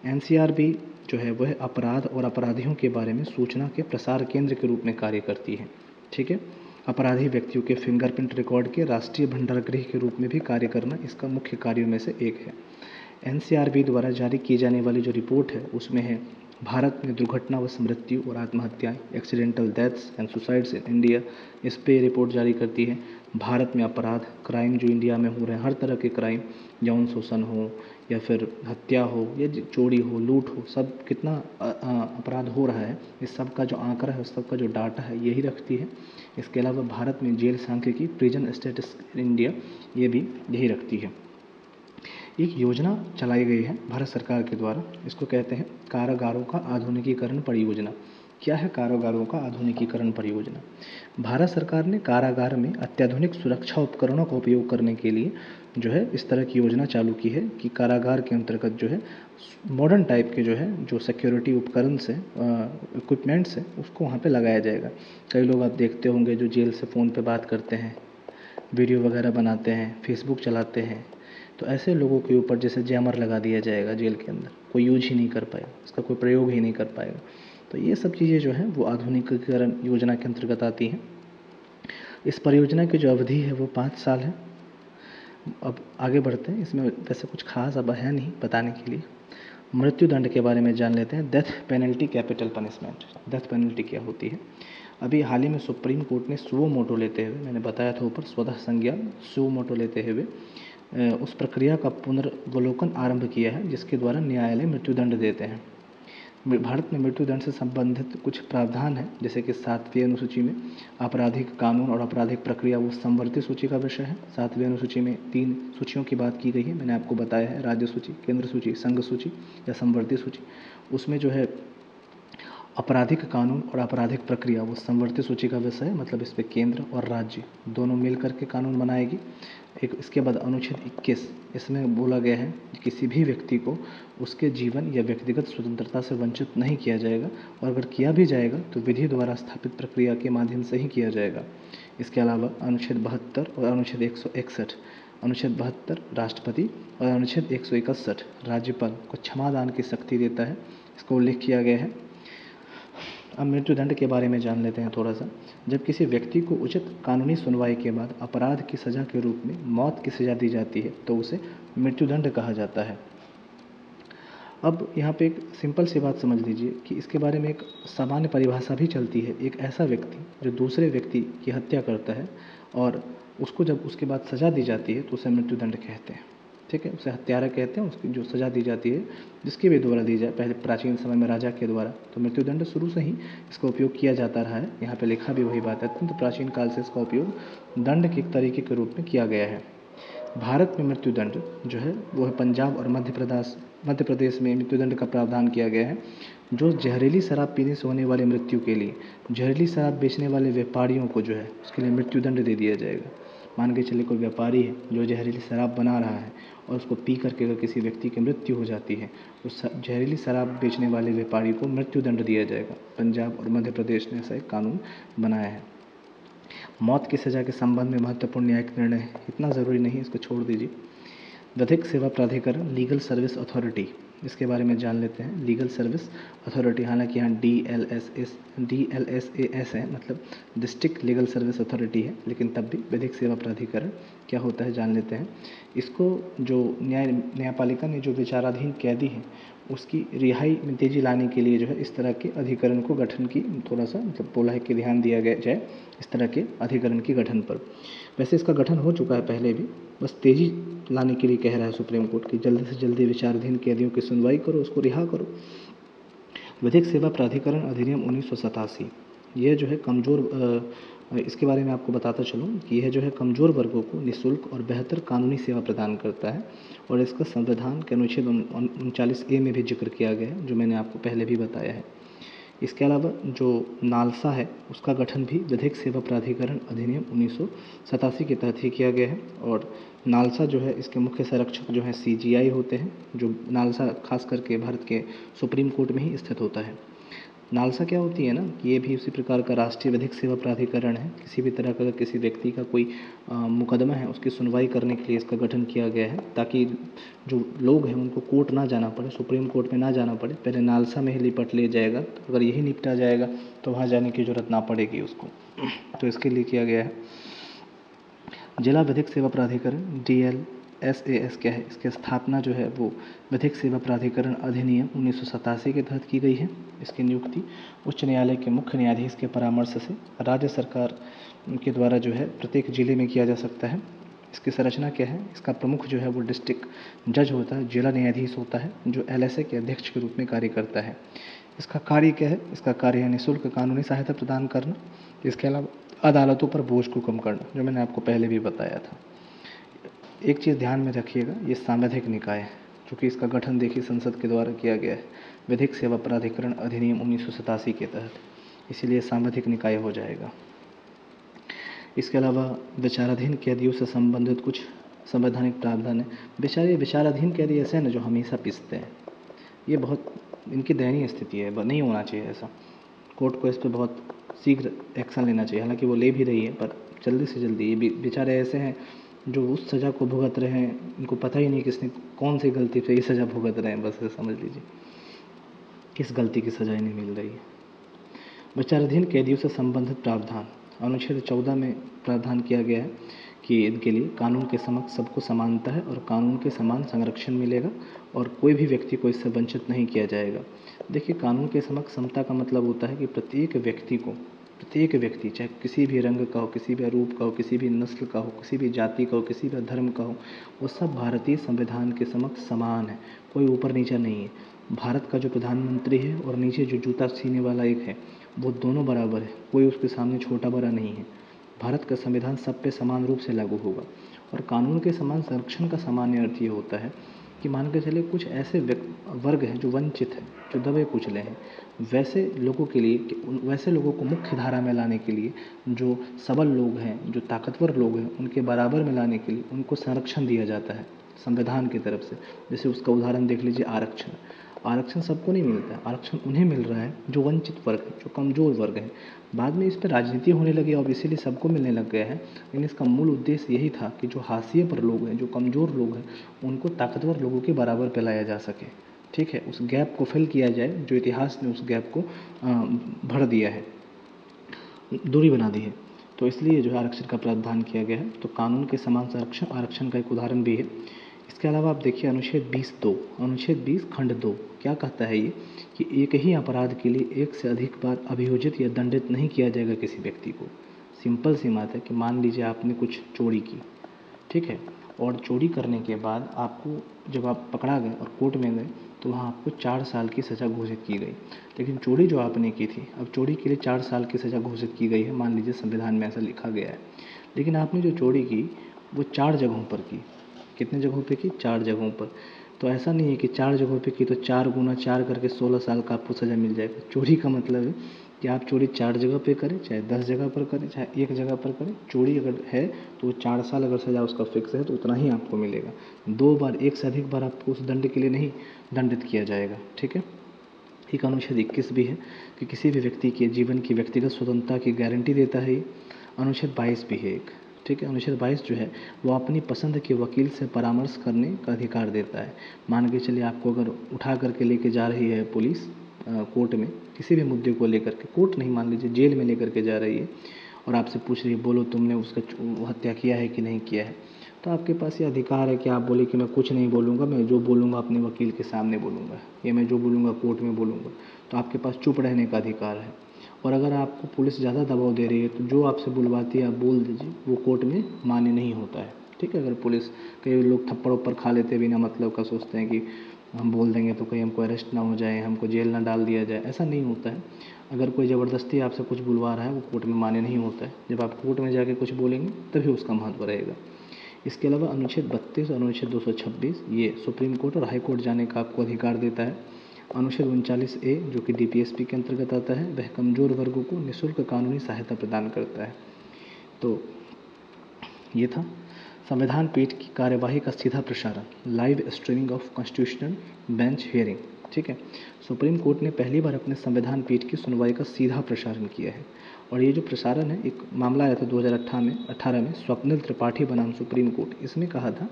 एनसीआरबी जो है वह अपराध और अपराधियों के बारे में सूचना के प्रसार केंद्र के रूप में कार्य करती है। ठीक है, अपराधी व्यक्तियों के फिंगरप्रिंट रिकॉर्ड के राष्ट्रीय भंडारगृह के रूप में भी कार्य करना इसका मुख्य कार्यों में से एक है। एनसीआरबी द्वारा जारी की जाने वाली जो रिपोर्ट है उसमें है भारत में दुर्घटनावश मृत्यु और आत्महत्याएं, accidental deaths and suicides in India, इस पे रिपोर्ट जारी करती है। भारत में अपराध, क्राइम जो इंडिया में हो रहे हैं, हर तरह के क्राइम, यौन शोषण हो या फिर हत्या हो या चोरी हो, लूट हो, सब कितना अपराध हो रहा है, इस सब का जो आंकड़ा है, उस सब का जो डाटा है, यही रखती है। इसके अलावा भारत में जेल सांख्यिकी, प्रिजन स्टेटस इंडिया, ये भी यही रखती है। एक योजना चलाई गई है भारत सरकार के द्वारा, इसको कहते हैं कारागारों का आधुनिकीकरण परियोजना। क्या है कारागारों का आधुनिकीकरण परियोजना? भारत सरकार ने कारागार में अत्याधुनिक सुरक्षा उपकरणों का उपयोग करने के लिए जो है इस तरह की योजना चालू की है कि कारागार के अंतर्गत जो है मॉडर्न टाइप के जो सिक्योरिटी उपकरण से इक्विपमेंट्स है उसको वहाँ पे लगाया जाएगा। कई लोग आप देखते होंगे जो जेल से फ़ोन पे बात करते हैं, वीडियो वगैरह बनाते हैं, फेसबुक चलाते हैं, तो ऐसे लोगों के ऊपर जैसे जैमर लगा दिया जाएगा जेल के अंदर, कोई यूज ही नहीं कर पाएगा, इसका कोई प्रयोग ही नहीं कर पाएगा। तो ये सब चीज़ें जो हैं वो आधुनिकीकरण योजना के अंतर्गत आती हैं। इस परियोजना की जो अवधि है वो 5 साल है। अब आगे बढ़ते हैं, इसमें वैसे कुछ खास अब है नहीं बताने के लिए। मृत्यु दंड के बारे में जान लेते हैं। Death penalty, capital punishment. Death penalty क्या होती है? अभी हाल ही में सुप्रीम कोर्ट ने सुओ मोटो लेते हुए, मैंने बताया था ऊपर, स्वतः संज्ञान सुओ मोटो लेते हुए उस प्रक्रिया का पुनर्वलोकन आरंभ किया है जिसके द्वारा न्यायालय मृत्युदंड देते हैं। भारत में मृत्युदंड से संबंधित कुछ प्रावधान है, जैसे कि 7वीं अनुसूची में आपराधिक कानून और आपराधिक प्रक्रिया वो संवर्ती सूची का विषय है। 7वीं अनुसूची में 3 सूचियों की बात की गई है, मैंने आपको बताया है, राज्य सूची, केंद्र सूची, संघ सूची या संवर्ती सूची। उसमें जो है आपराधिक कानून और आपराधिक प्रक्रिया वो संवर्ती सूची का विषय है, मतलब इस पर केंद्र और राज्य दोनों मिल करके कानून बनाएगी। एक इसके बाद अनुच्छेद 21, इसमें बोला गया है कि किसी भी व्यक्ति को उसके जीवन या व्यक्तिगत स्वतंत्रता से वंचित नहीं किया जाएगा, और अगर किया भी जाएगा तो विधि द्वारा स्थापित प्रक्रिया के माध्यम से ही किया जाएगा। इसके अलावा अनुच्छेद 72 और अनुच्छेद 161, अनुच्छेद 72 राष्ट्रपति और अनुच्छेद 161 राज्यपाल को क्षमादान की शक्ति देता है, इसको उल्लेख किया गया है। अब मृत्युदंड के बारे में जान लेते हैं थोड़ा सा। जब किसी व्यक्ति को उचित कानूनी सुनवाई के बाद अपराध की सज़ा के रूप में मौत की सज़ा दी जाती है तो उसे मृत्युदंड कहा जाता है। अब यहाँ पे एक सिंपल सी बात समझ लीजिए कि इसके बारे में एक सामान्य परिभाषा भी चलती है। एक ऐसा व्यक्ति जो दूसरे व्यक्ति की हत्या करता है और उसको जब उसके बाद सज़ा दी जाती है तो उसे मृत्युदंड कहते हैं। ठीक है, उसे हत्यारा कहते हैं। उसकी जो सज़ा दी जाती है, जिसके भी द्वारा दी जाए, पहले प्राचीन समय में राजा के द्वारा, तो मृत्युदंड शुरू से ही इसका उपयोग किया जाता रहा है। यहाँ पे लिखा भी वही बात है, अत्यंत प्राचीन काल से इसका उपयोग दंड के एक तरीके के रूप में किया गया है। भारत में मृत्युदंड जो है वो है पंजाब और मध्य प्रदेश में मृत्युदंड का प्रावधान किया गया है। जो जहरीली शराब पीने से होने वाली मृत्यु के लिए जहरीली शराब बेचने वाले व्यापारियों को जो है उसके लिए मृत्युदंड दे दिया जाएगा। मान के चलिए कोई व्यापारी है जो जहरीली शराब बना रहा है और उसको पी करके अगर किसी व्यक्ति की मृत्यु हो जाती है, उस जहरीली शराब बेचने वाले व्यापारी को मृत्युदंड दिया जाएगा। पंजाब और मध्य प्रदेश ने ऐसा एक कानून बनाया है। मौत की सज़ा के संबंध में महत्वपूर्ण न्यायिक निर्णय इतना ज़रूरी नहीं, इसको छोड़ दीजिए। विधिक सेवा प्राधिकरण, लीगल सर्विस अथॉरिटी, इसके बारे में जान लेते हैं। लीगल सर्विस अथॉरिटी, हालांकि यहाँ DLSAS है, मतलब डिस्ट्रिक्ट लीगल सर्विस अथॉरिटी है, लेकिन तब भी विधिक सेवा प्राधिकरण क्या होता है जान लेते हैं। इसको जो न्यायपालिका ने जो विचाराधीन कैदी हैं उसकी रिहाई में तेज़ी लाने के लिए जो है इस तरह के अधिकरण को गठन की थोड़ा सा मतलब बोला है कि ध्यान दिया गया जाए इस तरह के अधिकरण के गठन पर। वैसे इसका गठन हो चुका है पहले भी, बस तेज़ी लाने के लिए कह रहा है सुप्रीम कोर्ट कि जल्दी से जल्दी विचाराधीन कैदियों की सुनवाई करो, उसको रिहा करो। विधिक सेवा प्राधिकरण अधिनियम 1987, यह जो है कमज़ोर इसके बारे में आपको बताता चलूँ कि यह जो है कमज़ोर वर्गों को निःशुल्क और बेहतर कानूनी सेवा प्रदान करता है और इसका संविधान के अनुच्छेद 39A में भी जिक्र किया गया है, जो मैंने आपको पहले भी बताया है। इसके अलावा जो नालसा है उसका गठन भी विधिक सेवा प्राधिकरण अधिनियम 1987 के तहत ही किया गया है और नालसा जो है इसके मुख्य संरक्षक जो है CGI होते हैं, जो नालसा खास करके भारत के सुप्रीम कोर्ट में ही स्थित होता है। नालसा क्या होती है ना कि ये भी उसी प्रकार का राष्ट्रीय विधिक सेवा प्राधिकरण है। किसी भी तरह का अगर किसी व्यक्ति का कोई मुकदमा है उसकी सुनवाई करने के लिए इसका गठन किया गया है, ताकि जो लोग हैं उनको कोर्ट ना जाना पड़े, सुप्रीम कोर्ट में ना जाना पड़े, पहले नालसा में ही निपट लिया जाएगा। तो अगर यही निपटा जाएगा तो वहाँ जाने की ज़रूरत ना पड़ेगी उसको। तो इसके लिए किया गया है। जिला विधिक सेवा प्राधिकरण DLSAS क्या है, इसकी स्थापना जो है वो विधिक सेवा प्राधिकरण अधिनियम 1987 के तहत की गई है। इसकी नियुक्ति उच्च न्यायालय के मुख्य न्यायाधीश के परामर्श से राज्य सरकार के द्वारा जो है प्रत्येक जिले में किया जा सकता है। इसकी संरचना क्या है, इसका प्रमुख जो है वो डिस्ट्रिक्ट जज होता है, जिला न्यायाधीश होता है, जो LSA के अध्यक्ष के रूप में कार्य करता है। इसका कार्य क्या है, इसका कार्य है निःशुल्क कानूनी सहायता प्रदान करना। इसके अलावा अदालतों पर बोझ को कम करना, जो मैंने आपको पहले भी बताया था। एक चीज़ ध्यान में रखिएगा, ये सांवैधिक निकाय है, चूँकि इसका गठन देखिए संसद के द्वारा किया गया है विधिक सेवा प्राधिकरण अधिनियम 1987 के तहत, इसीलिए सांवैधिक निकाय हो जाएगा। इसके अलावा विचाराधीन कैदियों से संबंधित कुछ संवैधानिक प्रावधान है। विचाराधीन कैदी ऐसे हैं ना जो हमेशा पिसते हैं, ये बहुत इनकी दयनीय स्थिति है, नहीं होना चाहिए ऐसा। कोर्ट को इस पर बहुत शीघ्र एक्शन लेना चाहिए, हालांकि वो ले भी रही है, पर जल्दी से जल्दी। ये बेचारे ऐसे हैं जो उस सज़ा को भुगत रहे हैं, इनको पता ही नहीं किसने कौन सी गलती पे ये सज़ा भुगत रहे हैं, बस ऐसा समझ लीजिए किस गलती की सज़ा इन्हें मिल रही है। विचाराधीन कैदियों से संबंधित प्रावधान अनुच्छेद 14 में प्रावधान किया गया है कि इनके लिए कानून के समक्ष सबको समानता है और कानून के समान संरक्षण मिलेगा और कोई भी व्यक्ति को इससे वंचित नहीं किया जाएगा। देखिए, कानून के समक्ष समता का मतलब होता है कि प्रत्येक व्यक्ति चाहे किसी भी रंग का हो, किसी भी रूप का हो, किसी भी नस्ल का हो, किसी भी जाति का हो, किसी भी धर्म का हो, वो सब भारतीय संविधान के समक्ष समान है, कोई ऊपर नीचा नहीं है। भारत का जो प्रधानमंत्री है और नीचे जो जूता सीने वाला एक है, वो दोनों बराबर है, कोई उसके सामने छोटा बड़ा नहीं है। भारत का संविधान सब पे समान रूप से लागू होगा। और कानून के समान संरक्षण का सामान्य अर्थ ये होता है कि मान के चलिए कुछ ऐसे वर्ग हैं जो वंचित हैं, जो दबे कुचले हैं, वैसे लोगों के लिए, वैसे लोगों को मुख्य धारा में लाने के लिए, जो सबल लोग हैं, जो ताकतवर लोग हैं, उनके बराबर में लाने के लिए उनको संरक्षण दिया जाता है संविधान की तरफ से। जैसे उसका उदाहरण देख लीजिए, आरक्षण सबको नहीं मिलता है, आरक्षण उन्हें मिल रहा है जो वंचित वर्ग है, जो कमज़ोर वर्ग है। बाद में इस पर राजनीति होने लगी और इसीलिए सबको मिलने लग गया है, लेकिन इसका मूल उद्देश्य यही था कि जो हाशिए पर लोग हैं, जो कमज़ोर लोग हैं, उनको ताकतवर लोगों के बराबर पे लाया जा सके। ठीक है, उस गैप को फिल किया जाए जो इतिहास ने उस गैप को भर दिया है, दूरी बना दी है। तो इसलिए जो है आरक्षण का प्रावधान किया गया है। तो कानून के समान संरक्षण आरक्षण का एक उदाहरण भी है। इसके अलावा आप देखिए अनुच्छेद 20(2), अनुच्छेद 20 खंड 2 क्या कहता है ये कि एक ही अपराध के लिए एक से अधिक बार अभियोजित या दंडित नहीं किया जाएगा किसी व्यक्ति को। सिंपल सी बात है कि मान लीजिए आपने कुछ चोरी की, ठीक है, और चोरी करने के बाद आपको जब आप पकड़ा गए और कोर्ट में गए तो वहाँ आपको 4 साल की सज़ा घोषित की गई। लेकिन चोरी जो आपने की थी, अब चोरी के लिए 4 साल की सज़ा घोषित की गई है, मान लीजिए संविधान में ऐसा लिखा गया है। लेकिन आपने जो चोरी की वो 4 जगहों पर की। कितने जगहों पे की? 4 जगहों पर। तो ऐसा नहीं है कि 4 जगहों पे की तो 4 गुना 4 करके 16 साल का आपको सज़ा मिल जाएगा। चोरी का मतलब है कि आप चोरी 4 जगह पे करें, चाहे 10 जगह पर करें, चाहे 1 जगह पर करें, चोरी अगर है तो 4 साल अगर सज़ा उसका फिक्स है तो उतना ही आपको मिलेगा। 2 बार, एक से अधिक बार आपको उस दंड के लिए नहीं दंडित किया जाएगा, ठीक है। एक अनुच्छेद 21 भी है कि किसी भी व्यक्ति के जीवन की व्यक्तिगत स्वतंत्रता की गारंटी देता है ये। अनुच्छेद 22 भी है एक, ठीक है। अनुच्छेद 22 जो है वो अपनी पसंद के वकील से परामर्श करने का अधिकार देता है। मान के चलिए आपको अगर उठा करके लेके जा रही है पुलिस कोर्ट में किसी भी मुद्दे को लेकर के, कोर्ट नहीं, मान लीजिए जेल में लेकर के जा रही है और आपसे पूछ रही है बोलो तुमने उसका हत्या किया है कि नहीं किया है, तो आपके पास ये अधिकार है कि आप बोले कि मैं कुछ नहीं बोलूँगा, मैं जो बोलूँगा अपने वकील के सामने बोलूँगा या मैं जो बोलूँगा कोर्ट में बोलूँगा। तो आपके पास चुप रहने का अधिकार है। और अगर आपको पुलिस ज़्यादा दबाव दे रही है तो जो आपसे बुलवाती है आप बोल दीजिए, वो कोर्ट में मान्य नहीं होता है, ठीक है। अगर पुलिस, कई लोग थप्पड़ उप्पड़ खा लेते बिना मतलब का, सोचते हैं कि हम बोल देंगे तो कहीं हमको अरेस्ट ना हो जाए, हमको जेल ना डाल दिया जाए, ऐसा नहीं होता है। अगर कोई ज़बरदस्ती आपसे कुछ बुलवा रहा है वो कोर्ट में मान्य नहीं होता है। जब आप कोर्ट में जाके कुछ बोलेंगे तभी उसका महत्व रहेगा। इसके अलावा अनुच्छेद 32 और अनुच्छेद 226 ये सुप्रीम कोर्ट और हाई कोर्ट जाने का आपको अधिकार देता है। अनुच्छेद 39A जो कि DPSP के अंतर्गत आता है, वह कमज़ोर वर्गों को निःशुल्क कानूनी सहायता प्रदान करता है। तो ये था संविधान पीठ की कार्यवाही का सीधा प्रसारण, live streaming of constitutional bench hearing, ठीक है। सुप्रीम कोर्ट ने पहली बार अपने संविधान पीठ की सुनवाई का सीधा प्रसारण किया है। और ये जो प्रसारण है, एक मामला आया था 2018 में स्वप्निल त्रिपाठी बनाम सुप्रीम कोर्ट। इसमें कहा था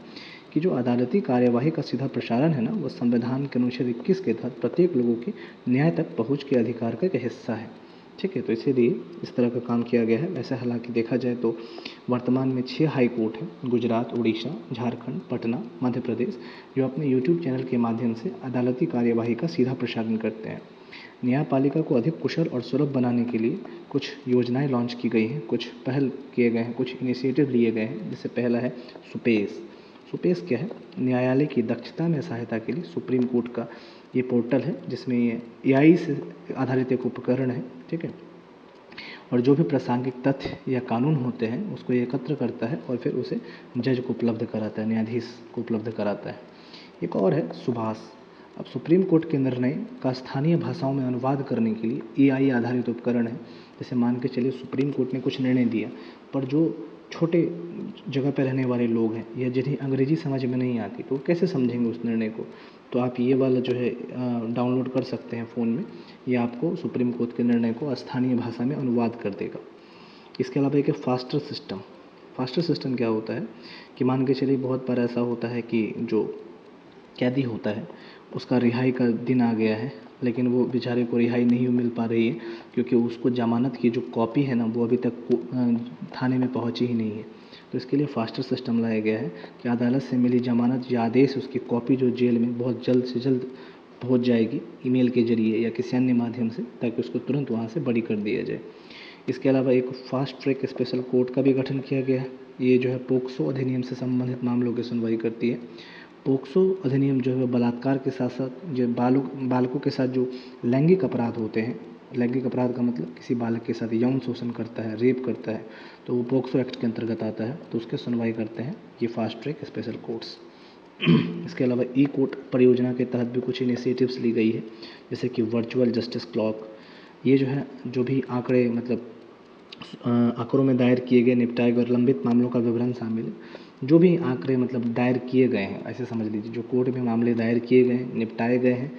कि जो अदालती कार्यवाही का सीधा प्रसारण है ना, वो संविधान के अनुच्छेद 21 के तहत प्रत्येक लोगों की न्याय तक पहुँच के अधिकार का एक हिस्सा है, ठीक है। तो इसीलिए इस तरह का काम किया गया है। वैसे हालांकि देखा जाए तो वर्तमान में 6 हाई कोर्ट हैं, गुजरात, उड़ीसा, झारखंड, पटना, मध्य प्रदेश, जो अपने यूट्यूब चैनल के माध्यम से अदालती कार्यवाही का सीधा प्रसारण करते हैं। न्यायपालिका को अधिक कुशल और सुलभ बनाने के लिए कुछ योजनाएं लॉन्च की गई हैं, कुछ पहल किए गए हैं, कुछ इनिशिएटिव लिए गए हैं। जैसे पहला है सुपेस। सुपेस क्या है? न्यायालय की दक्षता में सहायता के लिए सुप्रीम कोर्ट का ये पोर्टल है, जिसमें ये AI से आधारित एक उपकरण है, ठीक है। और जो भी प्रासंगिक तथ्य या कानून होते हैं उसको ये एकत्र करता है और फिर उसे जज को उपलब्ध कराता है, न्यायाधीश को उपलब्ध कराता है। एक और है सुभाष। अब सुप्रीम कोर्ट के निर्णय का स्थानीय भाषाओं में अनुवाद करने के लिए AI आधारित उपकरण है। जैसे मान के चलिए सुप्रीम कोर्ट ने कुछ निर्णय दिया, पर जो छोटे जगह पर रहने वाले लोग हैं या जिन्हें अंग्रेजी समझ में नहीं आती तो वो कैसे समझेंगे उस निर्णय को, तो आप ये वाला जो है डाउनलोड कर सकते हैं फ़ोन में। ये आपको सुप्रीम कोर्ट के निर्णय को स्थानीय भाषा में अनुवाद कर देगा। इसके अलावा एक है फास्टर सिस्टम। फास्टर सिस्टम क्या होता है कि मान के चलिए बहुत बार ऐसा होता है कि जो कैदी होता है उसका रिहाई का दिन आ गया है, लेकिन वो बेचारे को रिहाई नहीं मिल पा रही है क्योंकि उसको ज़मानत की जो कॉपी है ना वो अभी तक थाने में पहुंची ही नहीं है। तो इसके लिए फास्टर सिस्टम लाया गया है कि अदालत से मिली ज़मानत या आदेश उसकी कॉपी जो जेल में बहुत जल्द से जल्द पहुंच जाएगी ईमेल के जरिए या किसी अन्य माध्यम से, ताकि उसको तुरंत वहाँ से बरी कर दिया जाए। इसके अलावा एक फास्ट ट्रैक स्पेशल कोर्ट का भी गठन किया गया है। ये जो है पोक्सो अधिनियम से संबंधित मामलों की सुनवाई करती है। पोक्सो अधिनियम जो है बलात्कार के साथ साथ जो बालकों के साथ जो लैंगिक अपराध होते हैं, लैंगिक अपराध का मतलब किसी बालक के साथ यौन शोषण करता है, रेप करता है, तो वो पोक्सो एक्ट के अंतर्गत आता है, तो उसकी सुनवाई करते हैं ये फास्ट ट्रैक स्पेशल कोर्ट्स। इसके अलावा ई कोर्ट परियोजना के तहत भी कुछ इनिशिएटिव्स ली गई है, जैसे कि वर्चुअल जस्टिस क्लॉक। ये जो है जो भी आंकड़े मतलब आंकड़ों में दायर किए गए, निपटाए गए और लंबित मामलों का विवरण शामिल है। जो भी आंकड़े मतलब दायर किए गए हैं, ऐसे समझ लीजिए जो कोर्ट में मामले दायर किए गए हैं, निपटाए गए हैं,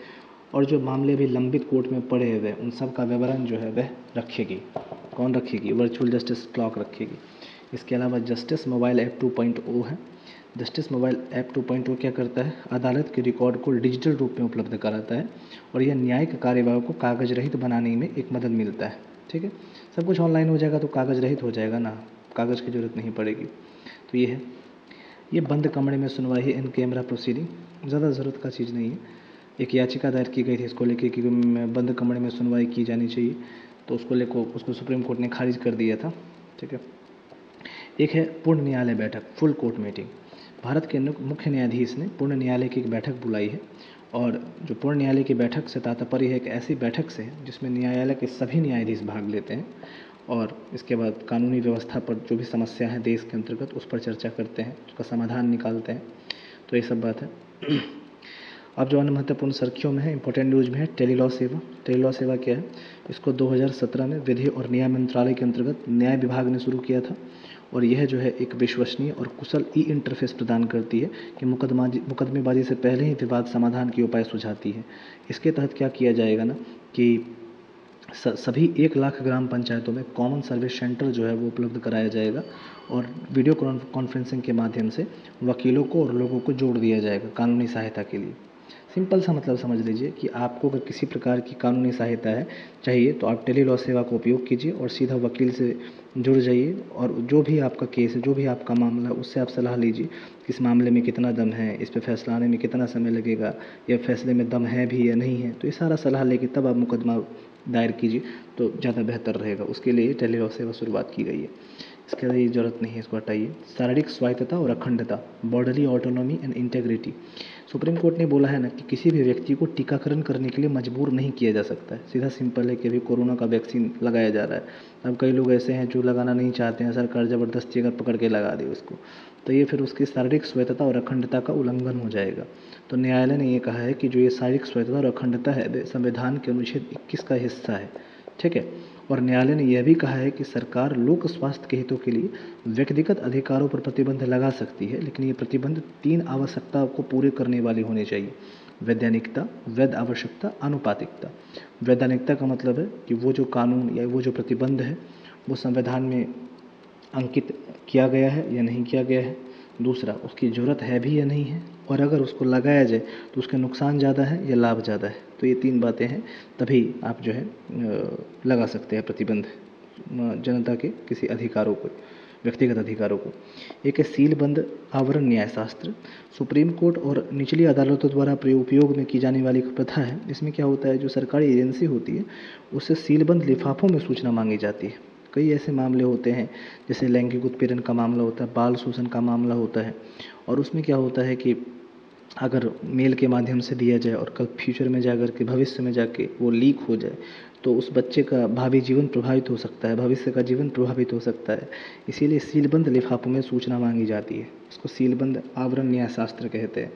और जो मामले भी लंबित कोर्ट में पड़े हुए उन सब का विवरण जो है वह रखेगी। कौन रखेगी? वर्चुअल जस्टिस क्लॉक रखेगी। इसके अलावा जस्टिस मोबाइल ऐप 2.0 है। जस्टिस मोबाइल ऐप 2.0 क्या करता है? अदालत के रिकॉर्ड को डिजिटल रूप में उपलब्ध कराता है और यह न्यायिक कार्यवाही को कागज रहित बनाने में एक मदद मिलता है, ठीक है। सब कुछ ऑनलाइन हो जाएगा तो कागज़ रहित हो जाएगा ना, कागज़ की ज़रूरत नहीं पड़ेगी। तो ये है। ये बंद कमरे में सुनवाई है, इन कैमरा प्रोसीडिंग, ज़्यादा ज़रूरत का चीज़ नहीं है। एक याचिका दायर की गई थी इसको लेके कि बंद कमरे में सुनवाई की जानी चाहिए, तो उसको सुप्रीम कोर्ट ने खारिज कर दिया था। ठीक है। एक है पूर्ण न्यायालय बैठक, फुल कोर्ट मीटिंग। भारत के मुख्य न्यायाधीश ने पूर्ण न्यायालय की एक बैठक बुलाई है, और जो पूर्ण न्यायालय की बैठक से तात्पर्य है एक ऐसी बैठक से जिसमें न्यायालय के सभी न्यायाधीश भाग लेते हैं, और इसके बाद कानूनी व्यवस्था पर जो भी समस्या है देश के अंतर्गत उस पर चर्चा करते हैं, उसका समाधान निकालते हैं। तो ये सब बात है। अब जो अन्य महत्वपूर्ण सुर्खियों में है, इंपॉर्टेंट न्यूज़ में है टेलीलॉ सेवा। टेलीलॉ सेवा क्या है? इसको 2017 में विधि और न्याय मंत्रालय के अंतर्गत न्याय विभाग ने शुरू किया था, और यह जो है एक विश्वसनीय और कुशल ई इंटरफेस प्रदान करती है कि मुकदमेबाजी से पहले ही विवाद समाधान के उपाय सुझाती है। इसके तहत क्या किया जाएगा ना कि सभी 1 लाख ग्राम पंचायतों में कॉमन सर्विस सेंटर जो है वो उपलब्ध कराया जाएगा, और वीडियो कॉन्फ्रेंसिंग के माध्यम से वकीलों को और लोगों को जोड़ दिया जाएगा कानूनी सहायता के लिए। सिंपल सा मतलब समझ लीजिए कि आपको अगर किसी प्रकार की कानूनी सहायता है चाहिए तो आप टेलीलॉ सेवा का उपयोग कीजिए और सीधा वकील से जुड़ जाइए, और जो भी आपका केस है, जो भी आपका मामला है, उससे आप सलाह लीजिए कि इस मामले में कितना दम है, इस पे फैसला आने में कितना समय लगेगा, या फैसले में दम है भी या नहीं है। तो ये सारा सलाह लेके तब आप मुकदमा दायर कीजिए तो ज़्यादा बेहतर रहेगा। उसके लिए टेलीलॉ सेवा शुरुआत की गई है। इसके लिए ज़रूरत नहीं है, इसको हटाइए। शारीरिक स्वायत्तता और अखंडता, bodily autonomy and integrity. Supreme court ने बोला है ना कि किसी भी व्यक्ति को टीकाकरण करने के लिए मजबूर नहीं किया जा सकता है। सीधा सिंपल है कि अभी कोरोना का वैक्सीन लगाया जा रहा है, अब कई लोग ऐसे हैं जो लगाना नहीं चाहते हैं, सरकार ज़बरदस्ती अगर पकड़ के लगा दे उसको, तो ये फिर उसकी शारीरिक स्वायत्तता और अखंडता का उल्लंघन हो जाएगा। तो न्यायालय ने ये कहा है कि जो ये शारीरिक स्वायत्तता और अखंडता है वे संविधान के अनुच्छेद 21 का हिस्सा है। ठीक है। और न्यायालय ने यह भी कहा है कि सरकार लोक स्वास्थ्य के हितों के लिए व्यक्तिगत अधिकारों पर प्रतिबंध लगा सकती है, लेकिन ये प्रतिबंध 3 आवश्यकताओं को पूरे करने वाली होनी चाहिए: वैधानिकता, वैध आवश्यकता, आनुपातिकता। वैधानिकता का मतलब है कि वो जो कानून या वो जो प्रतिबंध है वो संविधान में अंकित किया गया है या नहीं किया गया है। दूसरा, उसकी ज़रूरत है भी या नहीं है, और अगर उसको लगाया जाए तो उसके नुकसान ज़्यादा है या लाभ ज़्यादा है। तो ये 3 बातें हैं, तभी आप जो है लगा सकते हैं प्रतिबंध जनता के किसी अधिकारों को, व्यक्तिगत अधिकारों को। एक है सीलबंद आवरण न्यायशास्त्र। सुप्रीम कोर्ट और निचली अदालतों द्वारा उपयोग में की जाने वाली एक प्रथा है। इसमें क्या होता है, जो सरकारी एजेंसी होती है उससे सीलबंद लिफाफों में सूचना मांगी जाती है। कई ऐसे मामले होते हैं जैसे लैंगिक उत्पीड़न का मामला होता है, बाल शोषण का मामला होता है, और उसमें क्या होता है कि अगर मेल के माध्यम से दिया जाए और कल फ्यूचर में जाकर के, भविष्य में जाके वो लीक हो जाए तो उस बच्चे का भावी जीवन प्रभावित हो सकता है, भविष्य का जीवन प्रभावित हो सकता है। इसीलिए सीलबंद लिफाफों में सूचना मांगी जाती है। इसको सीलबंद आवरण न्यायशास्त्र कहते हैं।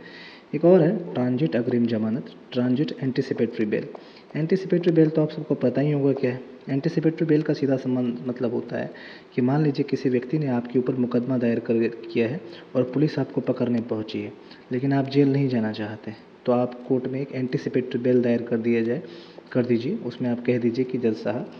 एक और है ट्रांजिट अग्रिम जमानत, transit anticipatory bail. Anticipatory bail तो आप सबको पता ही होगा क्या है। एंटीसिपेटरी बेल का सीधा संबंध मतलब होता है कि मान लीजिए किसी व्यक्ति ने आपके ऊपर मुकदमा दायर किया है और पुलिस आपको पकड़ने पहुंची है, लेकिन आप जेल नहीं जाना चाहते, तो आप कोर्ट में एक एंटीसिपेटरी बेल दायर कर दीजिए। उसमें आप कह दीजिए कि जज साहब,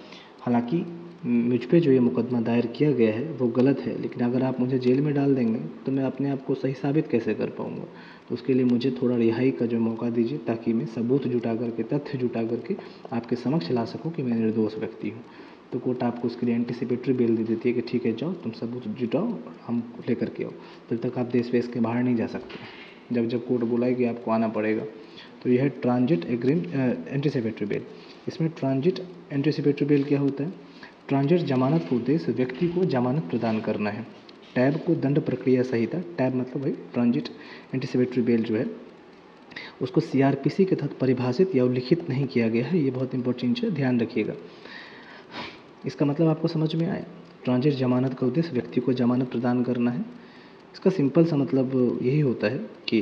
हालांकि मुझ पे जो ये मुकदमा दायर किया गया है वो गलत है, लेकिन अगर आप मुझे जेल में डाल देंगे तो मैं अपने आप को सही साबित कैसे कर पाऊँगा। तो उसके लिए मुझे थोड़ा रिहाई का जो मौका दीजिए, ताकि मैं सबूत जुटा करके, तथ्य जुटा करके आपके समक्ष ला सकूं कि मैं निर्दोष व्यक्ति हूं। तो कोर्ट आपको उसके लिए एंटीसिपेटरी बेल दे देती है कि ठीक है, जाओ तुम सबूत जुटाओ और हम लेकर के आओ। तब तक आप देश वेश के बाहर नहीं जा सकते, जब जब कोर्ट बुलाएगी आपको आना पड़ेगा। तो यह है ट्रांजिट एंटीसिपेटरी बेल। इसमें ट्रांजिट एंटीसिपेटरी बेल क्या होता है? ट्रांजिट जमानत का उद्देश्य व्यक्ति को जमानत प्रदान करना है। टैब को दंड प्रक्रिया संहिता, टैब मतलब भाई ट्रांजिट एंटीसिपेटरी बेल जो है उसको सीआरपीसी के तहत परिभाषित या उल्लिखित नहीं किया गया है। ये बहुत इंपॉर्टेंट है, ध्यान रखिएगा। इसका मतलब आपको समझ में आया? ट्रांजिट जमानत का उद्देश्य व्यक्ति को जमानत प्रदान करना है। इसका सिंपल सा मतलब यही होता है कि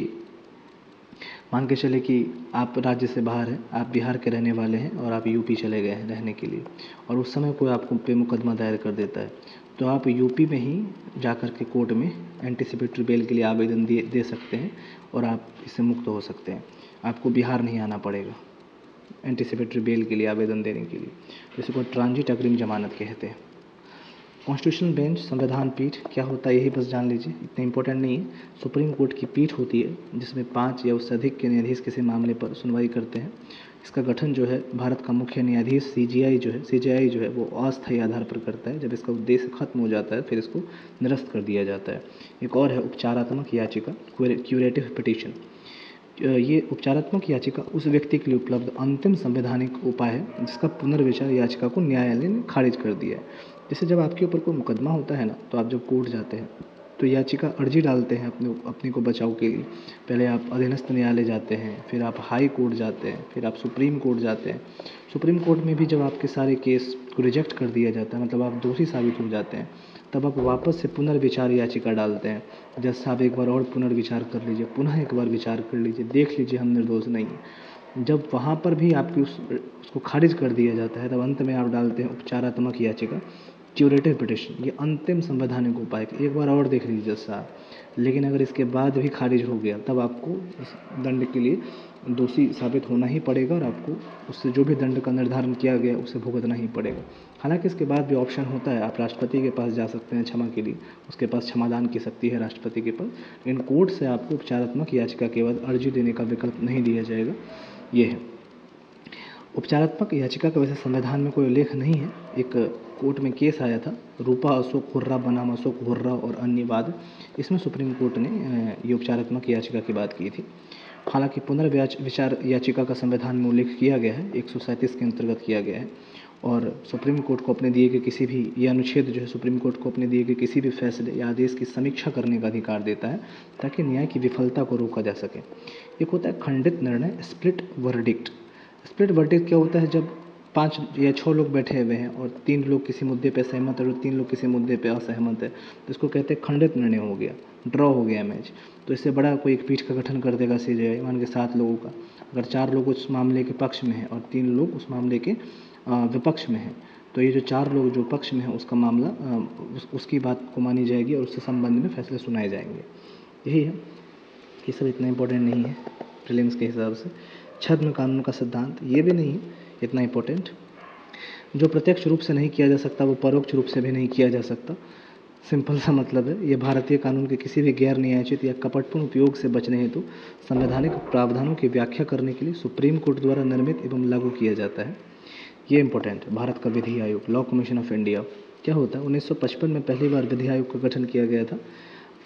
मान के चले कि आप राज्य से बाहर हैं, आप बिहार के रहने वाले हैं और आप यूपी चले गए हैं रहने के लिए, और उस समय कोई आपको पे मुकदमा दायर कर देता है, तो आप यूपी में ही जा कर के कोर्ट में एंटीसिपेटरी बेल के लिए आवेदन दे सकते हैं और आप इससे मुक्त हो सकते हैं। आपको बिहार नहीं आना पड़ेगा एंटीसिपेटरी बेल के लिए आवेदन देने के लिए। तो इसी को ट्रांजिट अग्रिम जमानत कहते हैं। कॉन्स्टिट्यूशनल बेंच, संविधान पीठ क्या होता है यही बस जान लीजिए, इतना इंपॉर्टेंट नहीं है। सुप्रीम कोर्ट की पीठ होती है जिसमें 5 या उससे अधिक के न्यायाधीश किसी मामले पर सुनवाई करते हैं। इसका गठन जो है भारत का मुख्य न्यायाधीश सीजीआई जो है वो अस्थायी आधार पर करता है। जब इसका उद्देश्य खत्म हो जाता है फिर इसको निरस्त कर दिया जाता है। एक और है उपचारात्मक याचिका, क्यूरेटिव पिटीशन। ये उपचारात्मक याचिका उस व्यक्ति के लिए उपलब्ध अंतिम संवैधानिक उपाय है जिसका पुनर्विचार याचिका को न्यायालय ने खारिज कर दिया है। जैसे जब आपके ऊपर कोई मुकदमा होता है ना, तो आप जब कोर्ट जाते हैं तो याचिका अर्जी डालते हैं अपने को बचाव के लिए। पहले आप अधीनस्थ न्यायालय जाते हैं, फिर आप हाई कोर्ट जाते हैं, फिर आप सुप्रीम कोर्ट जाते हैं। सुप्रीम कोर्ट में भी जब आपके सारे केस को रिजेक्ट कर दिया जाता है, मतलब आप दोषी साबित हो जाते हैं, तब आप वापस से पुनर्विचार याचिका डालते हैं। जज साहब एक बार और पुनर्विचार कर लीजिए, पुनः एक बार विचार कर लीजिए, देख लीजिए हम निर्दोष नहीं हैं। जब वहाँ पर भी आपकी उसको खारिज कर दिया जाता है, तब अंत में आप डालते हैं उपचारात्मक याचिका, क्यूरेटिव पिटिशन। ये अंतिम संवैधानिक उपाय एक बार और देख लीजिए जज साहब। लेकिन अगर इसके बाद भी खारिज हो गया, तब आपको इस दंड के लिए दोषी साबित होना ही पड़ेगा और आपको उससे जो भी दंड का निर्धारण किया गया उसे भुगतना ही पड़ेगा। हालांकि इसके बाद भी ऑप्शन होता है, आप राष्ट्रपति के पास जा सकते हैं क्षमा के लिए, उसके पास क्षमादान की शक्ति है राष्ट्रपति के पास। लेकिन कोर्ट से आपको उपचारात्मक याचिका के बाद अर्जी देने का विकल्प नहीं दिया जाएगा। ये है उपचारात्मक याचिका का। वैसे संविधान में कोई उल्लेख नहीं है। एक कोर्ट में केस आया था, रूपा अशोक हुर्रा बनाम अशोक हुर्रा और अन्य वाद। इसमें सुप्रीम कोर्ट ने ये उपचारात्मक याचिका की बात की थी। हालांकि पुनर्विचार याचिका का संविधान में उल्लेख किया गया है, 137 के अंतर्गत किया गया है। और सुप्रीम कोर्ट को अपने दिए गए किसी भी, ये अनुच्छेद जो है सुप्रीम कोर्ट को अपने दिए गए किसी भी फैसले या आदेश की समीक्षा करने का अधिकार देता है ताकि न्याय की विफलता को रोका जा सके। एक होता है खंडित निर्णय, स्प्लिट वर्डिक्ट। स्प्लिट वर्डिक्ट क्या होता है, जब 5 या 6 लोग बैठे हुए हैं और 3 लोग किसी मुद्दे पे सहमत है और 3 लोग किसी मुद्दे पे असहमत है, तो इसको कहते हैं खंडित निर्णय हो गया, ड्रॉ हो गया मैच। तो इससे बड़ा कोई एक पीठ का गठन कर देगा सीजीआई, मान के 7 लोगों का। अगर 4 लोग उस मामले के पक्ष में हैं और 3 लोग उस मामले के विपक्ष में हैं, तो ये जो 4 लोग जो पक्ष में हैं उसका मामला उसकी बात को मानी जाएगी और उससे संबंध में फैसले सुनाए जाएंगे। यही है, ये सब इतना इम्पोर्टेंट नहीं है प्रीलिम्स के हिसाब से। छद्म कानून का सिद्धांत, ये भी नहीं है इतना इम्पोर्टेंट। जो प्रत्यक्ष रूप से नहीं किया जा सकता वो परोक्ष रूप से भी नहीं किया जा सकता, सिंपल सा मतलब है। ये भारतीय कानून के किसी भी गैर न्यायोचित या कपटपूर्ण उपयोग से बचने हेतु संवैधानिक प्रावधानों की व्याख्या करने के लिए सुप्रीम कोर्ट द्वारा निर्मित एवं लागू किया जाता है। ये इंपॉर्टेंट है। भारत का विधि आयोग, लॉ कमीशन ऑफ इंडिया क्या होता है, 1955 में पहली बार विधि आयोग का गठन किया गया था।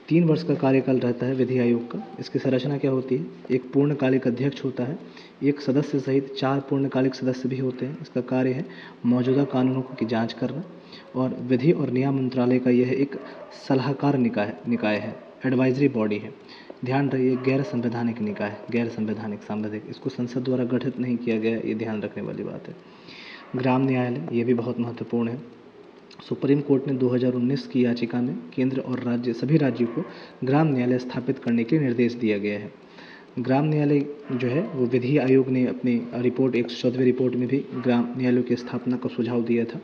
3 वर्ष का कार्यकाल रहता है विधि आयोग का। इसकी संरचना क्या होती है, एक पूर्णकालिक अध्यक्ष होता है, एक सदस्य सहित 4 पूर्णकालिक सदस्य भी होते हैं। इसका कार्य है मौजूदा कानूनों की जांच करना, और विधि और न्याय मंत्रालय का यह एक सलाहकार निकाय है, एडवाइजरी बॉडी है। ध्यान रखिए, गैर संवैधानिक निकाय, गैर संवैधानिक सांविधिक, इसको संसद द्वारा गठित नहीं किया गया, ये ध्यान रखने वाली बात है। ग्राम न्यायालय, ये भी बहुत महत्वपूर्ण है। सुप्रीम कोर्ट ने 2019 की याचिका में केंद्र और सभी राज्यों को ग्राम न्यायालय स्थापित करने के निर्देश दिया गया है। ग्राम न्यायालय जो है वो विधि आयोग ने अपनी रिपोर्ट 114वीं रिपोर्ट में भी ग्राम न्यायालयों की स्थापना का सुझाव दिया था।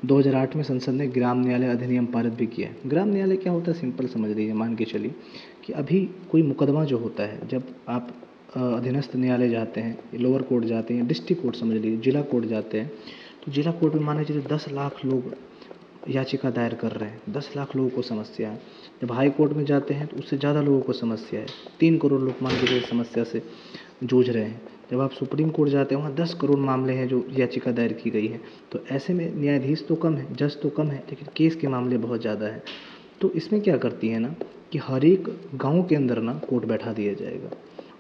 2008 में संसद ने ग्राम न्यायालय अधिनियम पारित भी किया है। ग्राम न्यायालय क्या होता है, सिंपल समझ लीजिए, मान के चलिए कि अभी कोई मुकदमा जो होता है, जब आप अधीनस्थ न्यायालय जाते हैं, लोअर कोर्ट जाते हैं, डिस्ट्रिक्ट कोर्ट समझ लीजिए, जिला कोर्ट जाते हैं, तो जिला कोर्ट में मान लीजिए 10 लाख लोग याचिका दायर कर रहे हैं, 10 लाख लोगों को समस्या है। जब हाई कोर्ट में जाते हैं तो उससे ज़्यादा लोगों को समस्या है, 3 करोड़ लोग मान लीजिए समस्या से जूझ रहे हैं। जब आप सुप्रीम कोर्ट जाते हैं वहाँ 10 करोड़ मामले हैं जो याचिका दायर की गई है। तो ऐसे में न्यायाधीश तो कम है, जज तो कम है, लेकिन केस के मामले बहुत ज़्यादा हैं। तो इसमें क्या करती है ना कि हर एक गाँव के अंदर ना कोर्ट बैठा दिया जाएगा,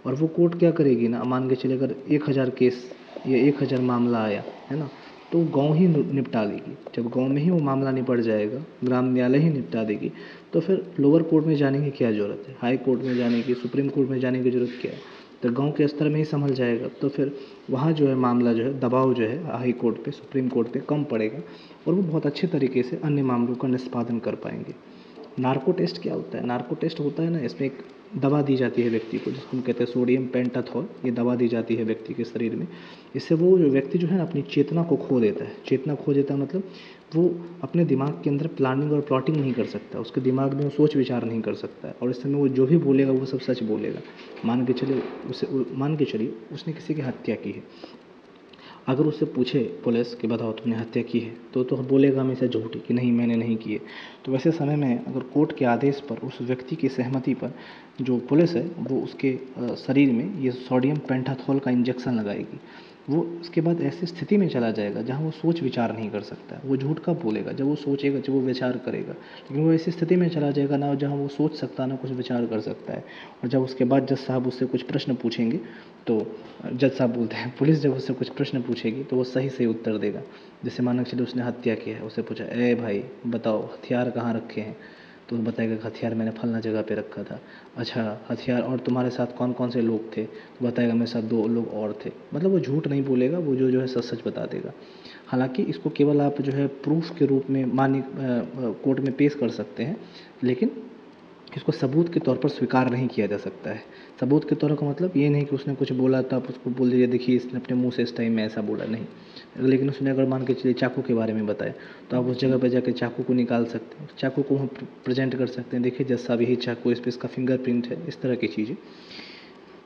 और वो कोर्ट क्या करेगी ना, मान के चलिए अगर 1000 केस या 1000 मामला आया है ना, तो गांव ही निपटा लेगी। जब गांव में ही वो मामला निपट जाएगा, ग्राम न्यायालय ही निपटा देगी, तो फिर लोअर कोर्ट में जाने की क्या ज़रूरत है, हाई कोर्ट में जाने की, सुप्रीम कोर्ट में जाने की ज़रूरत क्या है। तो गांव के स्तर में ही संभल जाएगा, तो फिर वहाँ जो है मामला जो है, दबाव जो है हाई कोर्ट पे, सुप्रीम कोर्ट पे कम पड़ेगा, और वो बहुत अच्छे तरीके से अन्य मामलों का निष्पादन कर पाएंगे। नार्को टेस्ट क्या होता है, नार्को टेस्ट होता है ना, इसमें एक दवा दी जाती है व्यक्ति को, जिसको हम कहते हैं सोडियम पेंटाथॉल। ये दवा दी जाती है व्यक्ति के शरीर में, इससे वो जो व्यक्ति जो है ना अपनी चेतना को खो देता है। चेतना खो देता है मतलब वो अपने दिमाग के अंदर प्लानिंग और प्लॉटिंग नहीं कर सकता, उसके दिमाग में वो सोच विचार नहीं कर सकता है, और इस समय वो जो भी बोलेगा वो सब सच बोलेगा। मान के चलिए उसने किसी की हत्या की है, अगर उससे पूछे पुलिस कि बताओ तुमने हत्या की है, तो बोलेगा हमेशा झूठ कि नहीं मैंने नहीं की है। तो वैसे समय में अगर कोर्ट के आदेश पर उस व्यक्ति की सहमति पर जो पुलिस है वो उसके शरीर में ये सोडियम पेंटाथॉल का इंजेक्शन लगाएगी, वो उसके बाद ऐसी स्थिति में चला जाएगा जहाँ वो सोच विचार नहीं कर सकता है। वो झूठ कब बोलेगा? जब वो सोचेगा, जब वो विचार करेगा। लेकिन वो ऐसी स्थिति में चला जाएगा ना जहाँ वो सोच सकता ना कुछ विचार कर सकता है। और जब उसके बाद जज साहब उससे कुछ प्रश्न पूछेंगे तो जज साहब बोलते हैं, पुलिस जब उससे कुछ प्रश्न पूछेगी तो वो सही सही उत्तर देगा। जैसे मानो चलिए उसने हत्या किया है, उससे पूछा ए भाई बताओ हथियार कहाँ रखे हैं, तो वो बताएगा कि हथियार मैंने फलना जगह पे रखा था। अच्छा हथियार और तुम्हारे साथ कौन कौन से लोग थे? तो बताएगा मेरे साथ 2 लोग और थे। मतलब वो झूठ नहीं बोलेगा, वो जो है सच सच बता देगा। हालांकि इसको केवल आप जो है प्रूफ के रूप में मान्य कोर्ट में पेश कर सकते हैं, लेकिन इसको सबूत के तौर पर स्वीकार नहीं किया जा सकता है। सबूत के तौर का मतलब ये नहीं कि उसने कुछ बोला तो आप उसको बोल दीजिए देखिए इसने अपने मुंह से इस टाइम में ऐसा बोला, नहीं। लेकिन उसने अगर मान के चलिए चाकू के बारे में बताया तो आप उस जगह पर जाकर चाकू को निकाल सकते हैं, चाकू को वहाँ प्रेजेंट कर सकते हैं, देखिए जज साहब यही चाकू, इस पर इसका फिंगरप्रिंट है, इस तरह की चीज़ें।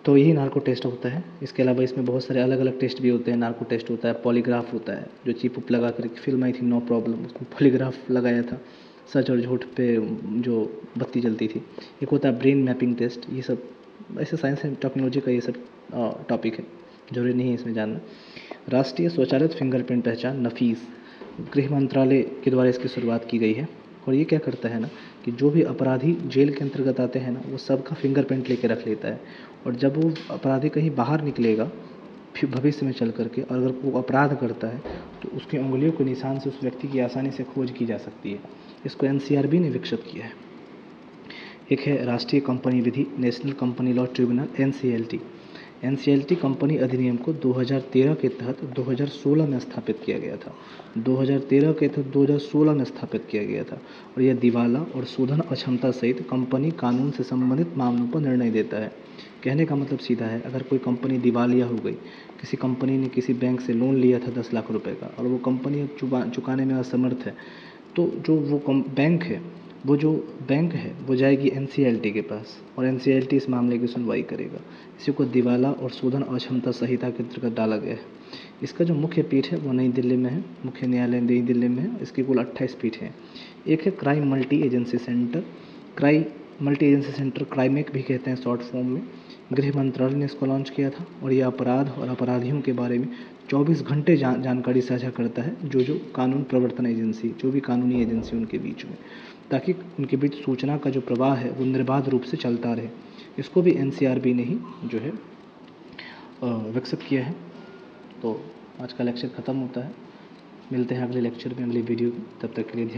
तो यही नार्को टेस्ट होता है। इसके अलावा इसमें बहुत सारे अलग अलग टेस्ट भी होते हैं। नार्को टेस्ट होता है, पॉलीग्राफ होता है, जो चिप उप लगा कर फिल्म आई थी नो प्रॉब्लम, उसमें पॉलीग्राफ लगाया था, सच और झूठ पे जो बत्ती जलती थी। एक होता है ब्रेन मैपिंग टेस्ट। ये सब ऐसे साइंस एंड टेक्नोलॉजी का ये सब टॉपिक है, जरूरी नहीं है इसमें जानना। राष्ट्रीय स्वचालित फिंगरप्रिंट पहचान नफीस, गृह मंत्रालय के द्वारा इसकी शुरुआत की गई है। और ये क्या करता है ना कि जो भी अपराधी जेल के अंतर्गत आते हैं ना वो सबका फिंगरप्रिंट लेके रख लेता है। और जब वो अपराधी कहीं बाहर निकलेगा फिर भविष्य में चल करके, और अगर वो अपराध करता है तो उसकी उंगलियों के निशान से उस व्यक्ति की आसानी से खोज की जा सकती है। इसको एनसीआरबी ने विकसित किया है। एक है राष्ट्रीय कंपनी विधि, national company law tribunal, NCLT. NCLT company अधिनियम को 2013 के तहत 2016 में स्थापित किया गया था। 2013 के तहत 2016 में स्थापित किया गया था। और यह दिवाला और शोधन अक्षमता सहित कंपनी कानून से संबंधित मामलों पर निर्णय देता है। कहने का मतलब सीधा है, अगर कोई कंपनी दिवालिया हो गई, किसी कंपनी ने किसी बैंक से लोन लिया था 10 लाख रुपए का और वो कंपनी अब चुकाने में असमर्थ है, तो जो वो बैंक है, वो जो बैंक है वो जाएगी एनसीएलटी के पास और एनसीएलटी इस मामले की सुनवाई करेगा। इसी को दिवाला और शोधन अक्षमता संहिता के अंतर्गत डाला गया है। इसका जो मुख्य पीठ है वो नई दिल्ली में है, मुख्य न्यायालय नई दिल्ली में है। इसकी कुल 28 पीठ हैं। एक है क्राइम मल्टी एजेंसी सेंटर, क्राइमेक भी कहते हैं शॉर्ट फॉर्म में। गृह मंत्रालय ने इसको लॉन्च किया था और ये अपराध और अपराधियों के बारे में 24 घंटे जानकारी साझा करता है, जो कानून प्रवर्तन एजेंसी, जो भी कानूनी एजेंसी उनके बीच में, ताकि उनके बीच सूचना का जो प्रवाह है वो निर्बाध रूप से चलता रहे। इसको भी एनसीआरबी ने ही जो है विकसित किया है। तो आज का लेक्चर ख़त्म होता है, मिलते हैं अगले लेक्चर में, अगली वीडियो में। तब तक के लिए ध्यान